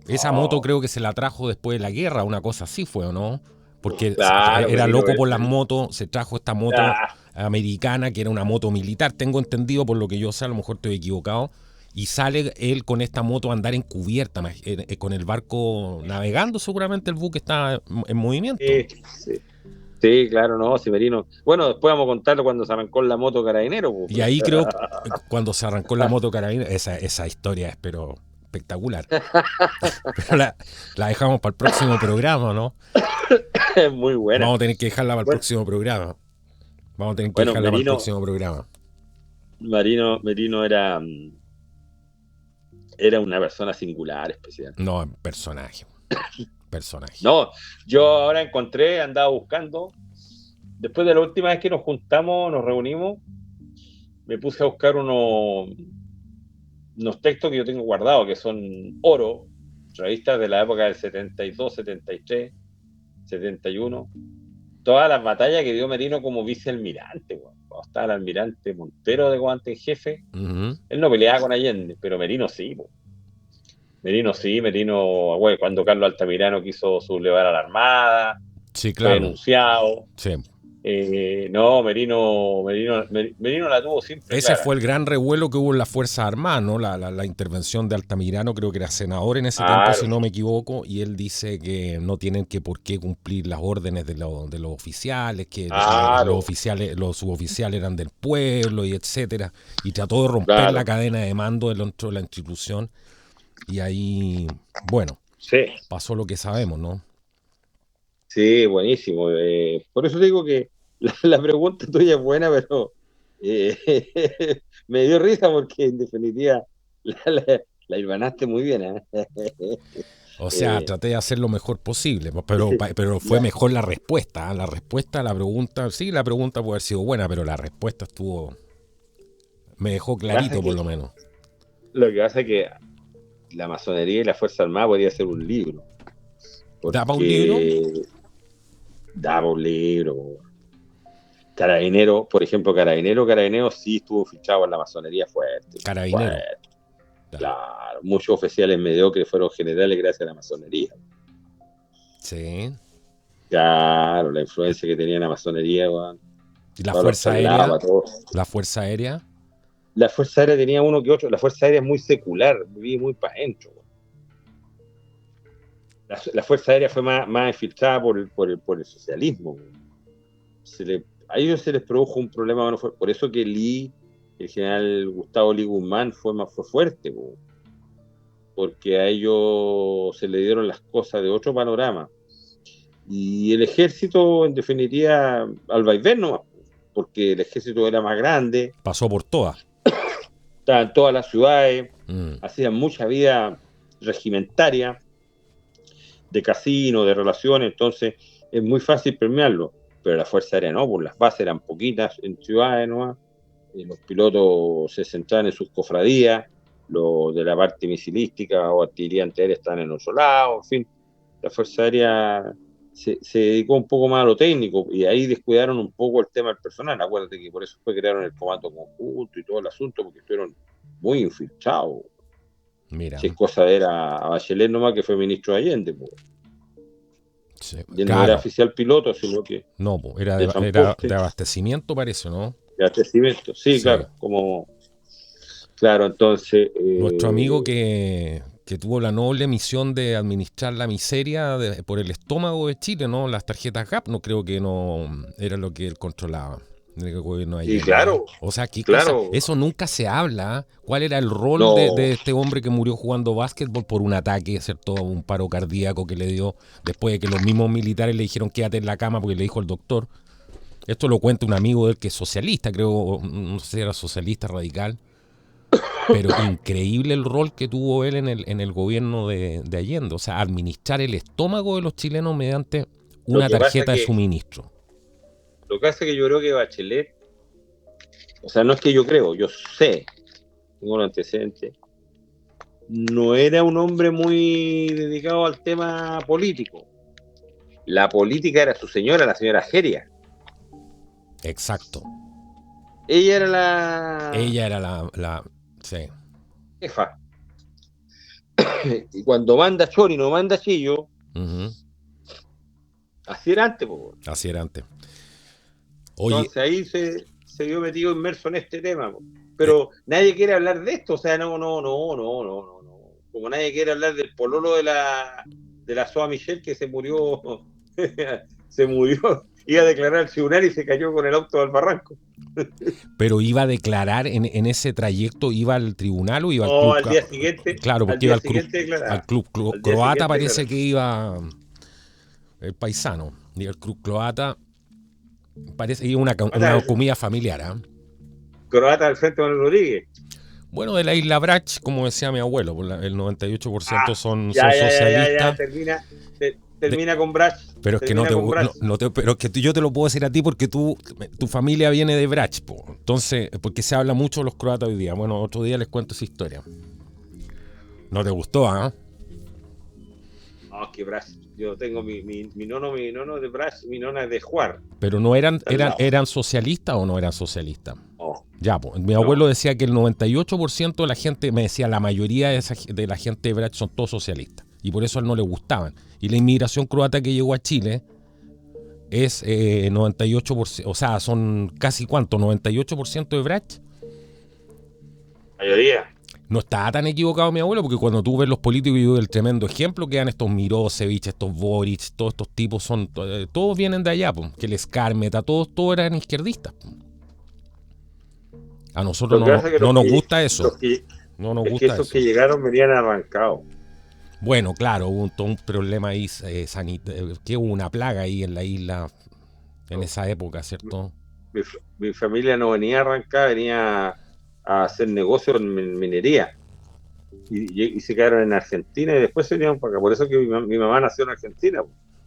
Esa moto creo que se la trajo después de la guerra, una cosa así fue, ¿o no? Porque claro, era loco por las motos, se trajo esta moto americana, que era una moto militar, tengo entendido, por lo que yo sé, a lo mejor estoy equivocado, y sale él con esta moto a andar encubierta, con el barco navegando, seguramente el buque está en movimiento. Sí, claro, no, Merino. Bueno, después vamos a contarlo cuando se arrancó la moto carabinero. Y ahí creo, cuando se arrancó la moto carabinero, esa historia es, pero espectacular. Pero la dejamos para el próximo programa, ¿no? Es muy buena. Vamos a tener que dejarla para el próximo programa. Para el próximo programa. Merino era una persona singular, especial. No, personaje. No, yo ahora andaba buscando después de la última vez que nos juntamos, nos reunimos, me puse a buscar unos textos que yo tengo guardados, que son oro, revistas de la época del 72, 73, 71. Todas las batallas que dio Merino como vicealmirante, cuando estaba el almirante Montero de comandante en jefe, él no peleaba con Allende, pero Merino sí, Merino, bueno, cuando Carlos Altamirano quiso sublevar a la Armada, sí, fue claro. denunciado. Sí. No, Merino la tuvo siempre Ese clara. fue el gran revuelo que hubo en las Fuerzas Armadas, ¿no? La intervención de Altamirano, creo que era senador en ese tiempo, si no me equivoco, y él dice que no tienen que por qué cumplir las órdenes de los oficiales, que los suboficiales eran del pueblo, y etcétera, y trató de romper la cadena de mando dentro de la institución, y ahí, bueno, pasó lo que sabemos, ¿no? Sí, buenísimo. Por eso digo que la pregunta tuya es buena, pero me dio risa porque en definitiva la hilvanaste muy bien. O sea, traté de hacer lo mejor posible, pero fue mejor la respuesta. La respuesta a la pregunta, sí, la pregunta puede haber sido buena, pero la respuesta me dejó clarito por lo menos. Lo que pasa es que la masonería y la Fuerza Armada podría ser un libro. ¿Daba un libro? Daba un libro. Carabinero, por ejemplo, Carabinero sí estuvo fichado en la masonería fuerte. Carabinero. Fuerte. Claro, muchos oficiales mediocres fueron generales gracias a la masonería. Sí. Claro, la influencia que tenía la masonería, bueno, ¿Y la Fuerza Aérea? ¿La Fuerza Aérea? La Fuerza Aérea tenía uno que otro. La Fuerza Aérea es muy secular, muy para adentro. La Fuerza Aérea fue más infiltrada por el socialismo. A ellos se les produjo un problema, bueno, por eso que el general Gustavo Lee Guzmán fue fuerte, porque a ellos se le dieron las cosas de otro panorama. Y el ejército, en definitiva, al vaivén nomás, porque el ejército era más grande. Pasó por todas. Estaba en todas las ciudades, hacían mucha vida regimentaria, de casino, de relaciones, entonces es muy fácil permearlo. Pero la Fuerza Aérea no, pues las bases eran poquitas en ciudades nomás, los pilotos se centraban en sus cofradías, los de la parte misilística o artillería antiaérea están en otro lado, en fin. La Fuerza Aérea se dedicó un poco más a lo técnico y ahí descuidaron un poco el tema del personal. Acuérdate que por eso crearon el comando conjunto y todo el asunto, porque estuvieron muy infiltrados. Mira. Si es cosa de ver a Bachelet nomás, que fue ministro de Allende, pues. Sí, y no era oficial piloto, sino que... No, era de abastecimiento, parece, ¿no? De abastecimiento, sí. Claro, como... Claro, entonces... Nuestro amigo que tuvo la noble misión de administrar la miseria por el estómago de Chile, ¿no? Las tarjetas GAP, no creo que no era lo que él controlaba. El gobierno de Allende, sí, claro. ¿no? O sea, claro. Eso nunca se habla. ¿Cuál era el rol de este hombre que murió jugando básquetbol por un ataque, ¿cierto? Un paro cardíaco que le dio después de que los mismos militares le dijeron quédate en la cama porque le dijo el doctor. Esto lo cuenta un amigo de él que es socialista, creo, no sé si era socialista radical. Pero increíble el rol que tuvo él en el gobierno de Allende. O sea, administrar el estómago de los chilenos mediante una tarjeta de suministro. Lo que hace que yo creo que Bachelet, o sea, no es que yo creo, yo sé, tengo un antecedente, no era un hombre muy dedicado al tema político. La política era su señora, la señora Geria. Exacto. Ella era la sí. jefa. Y cuando manda Chori no manda Chillo, así era antes, po. Así era antes. Oye, entonces ahí se vio metido inmerso en este tema, po. Pero nadie quiere hablar de esto, o sea, no. Como nadie quiere hablar del pololo de la Soa Michelle que se murió, iba a declarar al tribunal y se cayó con el auto al barranco. Pero iba a declarar en ese trayecto, ¿iba al tribunal o iba al club? Al día siguiente. Claro, porque iba al club croata, parece que iba el paisano. Y el club croata parece que iba una comida familiar, ¿eh? Croata del Frente Manuel Rodríguez. Bueno, de la isla Brach, como decía mi abuelo, el 98% son socialistas. Termina termina con Brach. Pero es que pero es que yo te lo puedo decir a ti porque tu familia viene de Brach, po. Entonces, porque se habla mucho de los croatas hoy día. Bueno, otro día les cuento esa historia. ¿No te gustó, ah? No, es que Brach, yo tengo mi nono de Brach, mi nona es de Juar. Pero no eran socialistas o no eran socialistas. Oh, Ya, pues, mi abuelo decía que el 98% de la gente, me decía, la mayoría de la gente de Brach son todos socialistas. Y por eso a él no le gustaban. Y la inmigración croata que llegó a Chile es 98%, o sea, son casi ¿cuánto? 98% de Brach. mayoría. No estaba tan equivocado mi abuelo, porque cuando tú ves los políticos, y el tremendo ejemplo que dan estos Mirosevic, estos Boric, todos estos tipos, todos vienen de allá, pues, que el Skármeta, todos eran izquierdistas. Pues. A nosotros no nos gusta eso. No nos gusta esos que llegaron venían arrancados. Bueno, claro, hubo todo un problema ahí que hubo una plaga ahí en la isla en esa época, ¿cierto? Mi familia no venía arrancada, venía a hacer negocio en minería. Y se quedaron en Argentina y después se vinieron para acá. Por eso que mi mamá nació en Argentina.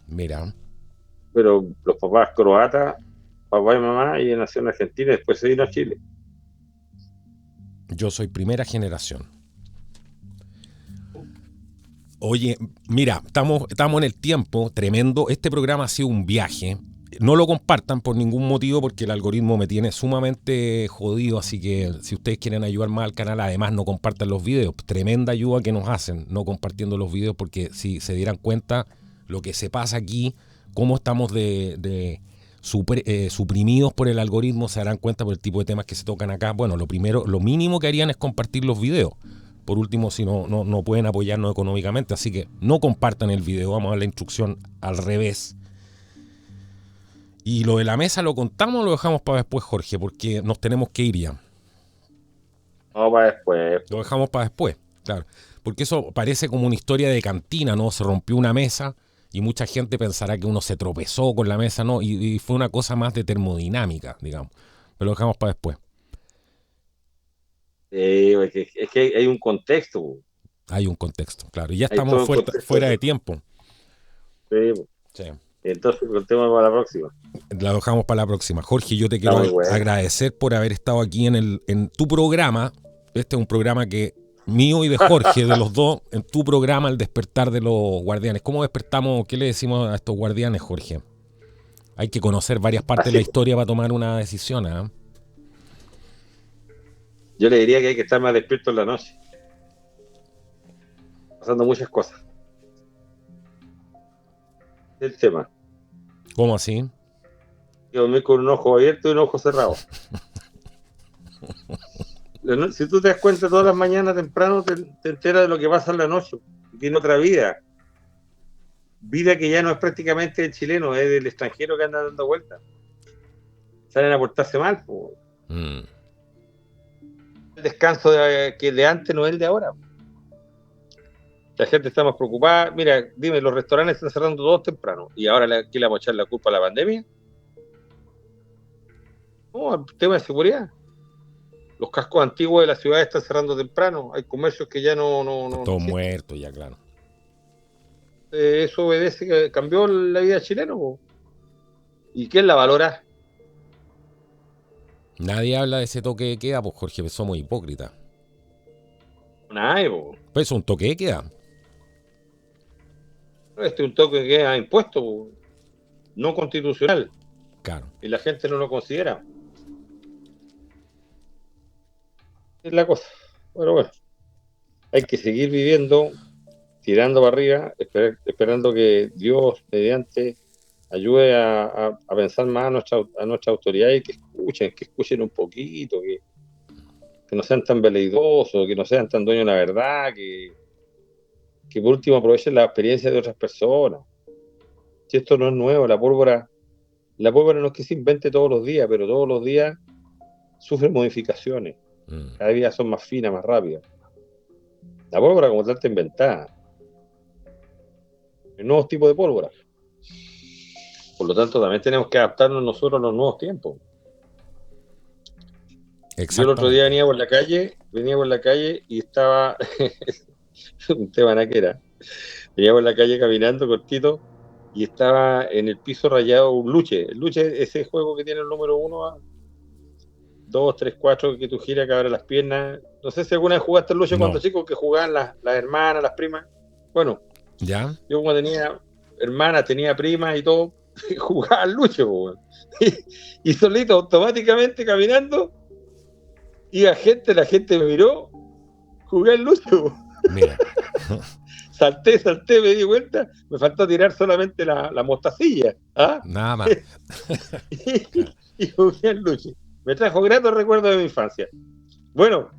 Mira. Pero los papás croatas, papá y mamá, ella nació en Argentina y después se vino a Chile. Yo soy primera generación. Oye, mira, estamos en el tiempo tremendo. Este programa ha sido un viaje. No lo compartan por ningún motivo porque el algoritmo me tiene sumamente jodido. Así que si ustedes quieren ayudar más al canal, además no compartan los videos. Tremenda ayuda que nos hacen no compartiendo los videos, porque si se dieran cuenta lo que se pasa aquí, cómo estamos suprimidos por el algoritmo, se darán cuenta por el tipo de temas que se tocan acá. Bueno, lo mínimo que harían es compartir los videos. Por último, si no pueden apoyarnos económicamente, así que no compartan el video, vamos a dar la instrucción al revés. Y lo de la mesa lo contamos o lo dejamos para después, Jorge, porque nos tenemos que ir ya. No, para después. Lo dejamos para después, claro. Porque eso parece como una historia de cantina, ¿no? Se rompió una mesa y mucha gente pensará que uno se tropezó con la mesa, ¿no? Y fue una cosa más de termodinámica, digamos. Pero lo dejamos para después. Es que hay un contexto. Hay un contexto, claro. Y ya estamos fuera de tiempo. Sí. Entonces, contemos para la próxima. La dejamos para la próxima. Jorge, yo te quiero agradecer por haber estado aquí en tu programa. Este es un programa mío y de Jorge, de los dos, en tu programa, El Despertar de los Guardianes. ¿Cómo despertamos? ¿Qué le decimos a estos guardianes, Jorge? Hay que conocer varias partes de la historia para tomar una decisión, ¿eh? Yo le diría que hay que estar más despierto en la noche. Pasando muchas cosas. El tema. ¿Cómo así? Yo dormir con un ojo abierto y un ojo cerrado. Si tú te das cuenta todas las mañanas temprano, te enteras de lo que pasa en la noche. Tiene otra vida. Vida que ya no es prácticamente el chileno, es del extranjero que anda dando vueltas. Salen a portarse mal. El descanso que de antes no es el de ahora. La gente está más preocupada. Mira, dime, los restaurantes están cerrando todos temprano. ¿Y ahora qué le vamos a echar la culpa a la pandemia? No, el tema de seguridad. Los cascos antiguos de la ciudad están cerrando temprano. Hay comercios que ya no todo muerto ya, claro. Eso obedece que cambió la vida chilena. ¿Y quién la valora? Nadie habla de ese toque de queda, pues, Jorge, somos hipócritas. Nadie, pues es un toque de queda. Este es un toque de queda impuesto, no constitucional. Claro. Y la gente no lo considera. Es la cosa. Pero bueno, hay que seguir viviendo, tirando para arriba, esperando que Dios, mediante, ayude a pensar más a nuestra autoridad y que escuchen un poquito, que no sean tan veleidosos, que no sean tan dueños de la verdad, que por último aprovechen la experiencia de otras personas. Si esto no es nuevo, la pólvora no es que se invente todos los días, pero todos los días sufre modificaciones. Cada día son más finas, más rápidas. La pólvora como tal está inventada. Hay nuevos tipos de pólvora. Por lo tanto, también tenemos que adaptarnos nosotros a los nuevos tiempos. Yo el otro día venía por la calle y estaba un tema naquera. Venía por la calle caminando cortito y estaba en el piso rayado un luche. El luche es ese juego que tiene el número 1, 2, 3, 4, que tú giras, que abre las piernas. No sé si alguna vez jugaste el luche cuando chico, que jugaban las hermanas, las primas. Bueno, ¿Ya? yo como tenía hermanas, tenía primas y todo, jugaba al luche, y solito, automáticamente caminando, iba gente, la gente me miró, jugué al luche. Mira. Salté, me di vuelta, me faltó tirar solamente la mostacilla. ¿Ah? Nada más. y jugué al luche. Me trajo gratos recuerdos de mi infancia. Bueno,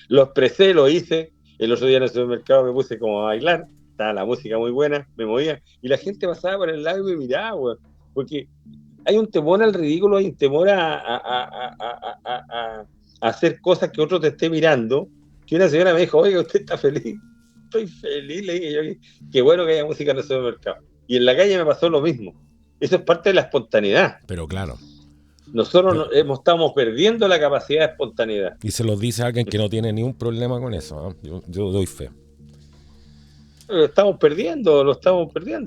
lo expresé, lo hice. El otro día en el supermercado me puse como a bailar. Estaba la música muy buena, me movía. Y la gente pasaba por el lado y me miraba, güey. Porque hay un temor al ridículo, hay un temor a hacer cosas que otro te esté mirando. Que una señora me dijo, oiga, ¿usted está feliz? Estoy feliz, le dije yo. Qué bueno que haya música en el supermercado. Y en la calle me pasó lo mismo. Eso es parte de la espontaneidad. Pero claro. Nosotros estamos perdiendo la capacidad de espontaneidad. Y se los dice a alguien que no tiene ni un problema con eso, ¿eh? Yo doy fe. Lo estamos perdiendo.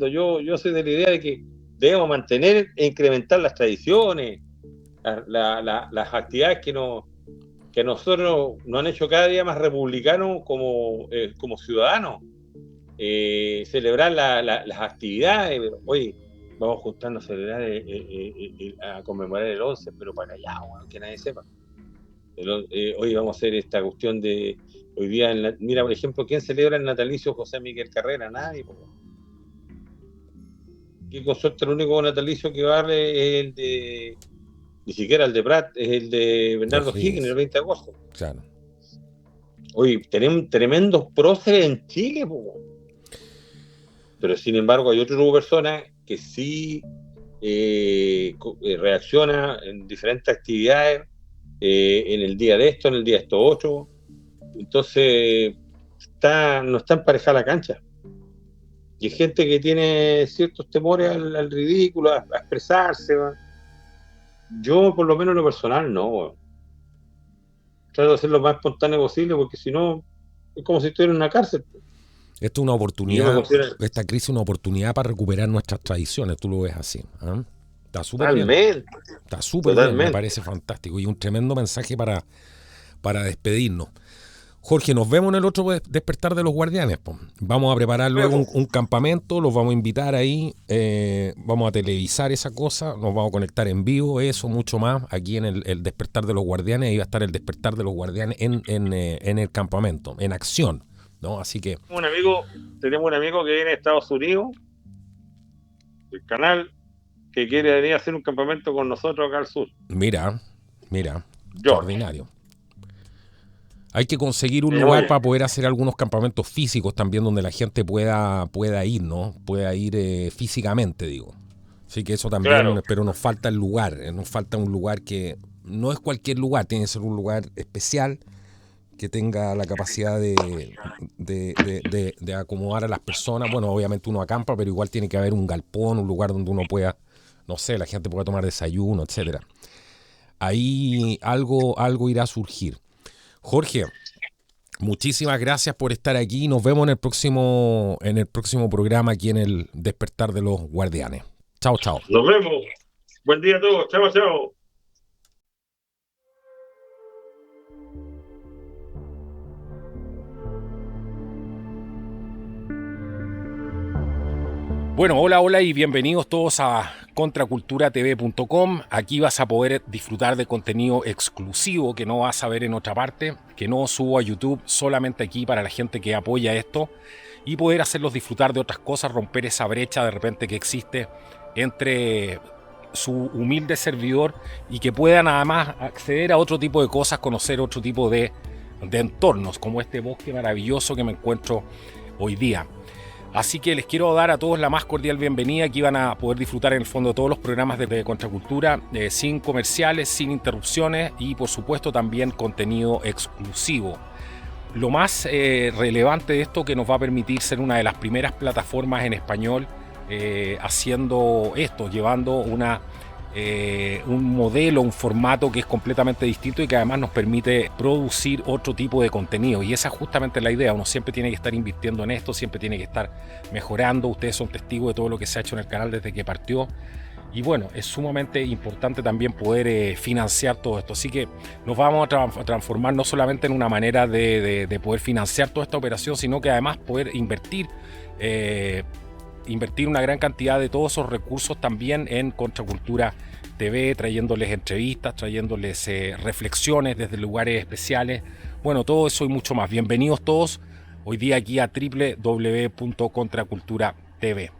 Yo soy de la idea de que debemos mantener e incrementar las tradiciones, las actividades que nosotros nos han hecho cada día más republicanos como ciudadanos. Celebrar las actividades. Oye, vamos juntarnos a celebrar, a conmemorar el 11, pero para allá, bueno, que nadie sepa. Hoy vamos a hacer esta cuestión de hoy día, mira, por ejemplo, ¿quién celebra el natalicio José Miguel Carrera? Nadie. Aquí con suerte el único natalicio que va a darle es el de, ni siquiera el de Prat, es el de Bernardo Higgins, el 20 de agosto. Claro. Oye, tenemos tremendos próceres en Chile, pero sin embargo hay otro grupo de personas que sí reacciona en diferentes actividades, en el día de esto, en el día de esto otro. Entonces no está emparejada la cancha. Y hay gente que tiene ciertos temores al ridículo, a expresarse. ¿va? Yo, por lo menos en lo personal, no. Trato de ser lo más espontáneo posible, porque si no, es como si estuviera en una cárcel. Esto es una oportunidad, esta crisis es una oportunidad para recuperar nuestras tradiciones, tú lo ves así. ¿eh? Está súper bien. Está súper bien, me parece fantástico. Y un tremendo mensaje para despedirnos. Jorge, nos vemos en el otro despertar de los guardianes. Po. Vamos a preparar luego un campamento, los vamos a invitar ahí, vamos a televisar esa cosa, nos vamos a conectar en vivo, eso, mucho más, aquí en el despertar de los guardianes, ahí va a estar el despertar de los guardianes en el campamento, en acción, ¿no? Así que... Tenemos un amigo que viene de Estados Unidos, del canal, que quiere venir a hacer un campamento con nosotros acá al sur. Mira, extraordinario. Hay que conseguir un lugar para poder hacer algunos campamentos físicos también donde la gente pueda ir, ¿no? Pueda ir físicamente, digo. Así que eso también, claro. Pero nos falta el lugar. Nos falta un lugar que no es cualquier lugar, tiene que ser un lugar especial que tenga la capacidad de acomodar a las personas. Bueno, obviamente uno acampa, pero igual tiene que haber un galpón, un lugar donde uno pueda, no sé, la gente pueda tomar desayuno, etcétera. Ahí algo irá a surgir. Jorge, muchísimas gracias por estar aquí. Nos vemos en el próximo programa aquí en el Despertar de los Guardianes. Chao, chao. Nos vemos. Buen día a todos. Chao, chao. Bueno, hola y bienvenidos todos a contraculturatv.com. Aquí vas a poder disfrutar de contenido exclusivo que no vas a ver en otra parte, que no subo a YouTube, solamente aquí para la gente que apoya esto, y poder hacerlos disfrutar de otras cosas, romper esa brecha de repente que existe entre su humilde servidor y que puedan además acceder a otro tipo de cosas, conocer otro tipo de entornos, como este bosque maravilloso que me encuentro hoy día. Así que les quiero dar a todos la más cordial bienvenida. Aquí van a poder disfrutar en el fondo de todos los programas de Contracultura, sin comerciales, sin interrupciones y por supuesto también contenido exclusivo. Lo más relevante de esto que nos va a permitir ser una de las primeras plataformas en español haciendo esto, llevando una un modelo, un formato que es completamente distinto y que además nos permite producir otro tipo de contenido, y esa es justamente la idea. Uno siempre tiene que estar invirtiendo en esto, siempre tiene que estar mejorando. Ustedes son testigos de todo lo que se ha hecho en el canal desde que partió, y bueno, es sumamente importante también poder financiar todo esto. Así que nos vamos a transformar no solamente en una manera de poder financiar toda esta operación, sino que además poder invertir una gran cantidad de todos esos recursos también en Contracultura TV, trayéndoles entrevistas, trayéndoles reflexiones desde lugares especiales. Bueno, todo eso y mucho más. Bienvenidos todos hoy día aquí a www.contracultura.tv.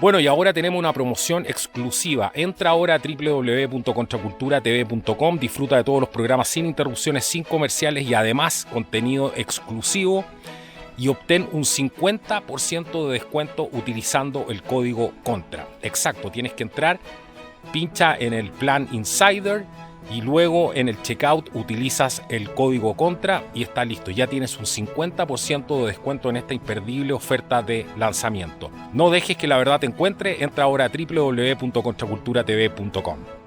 Bueno, y ahora tenemos una promoción exclusiva. Entra ahora a www.contraculturatv.com, disfruta de todos los programas sin interrupciones, sin comerciales y además contenido exclusivo, y obtén un 50% de descuento utilizando el código CONTRA. Exacto, tienes que entrar, pincha en el plan Insider y luego en el checkout utilizas el código CONTRA y está listo. Ya tienes un 50% de descuento en esta imperdible oferta de lanzamiento. No dejes que la verdad te encuentre. Entra ahora a www.contraculturatv.com.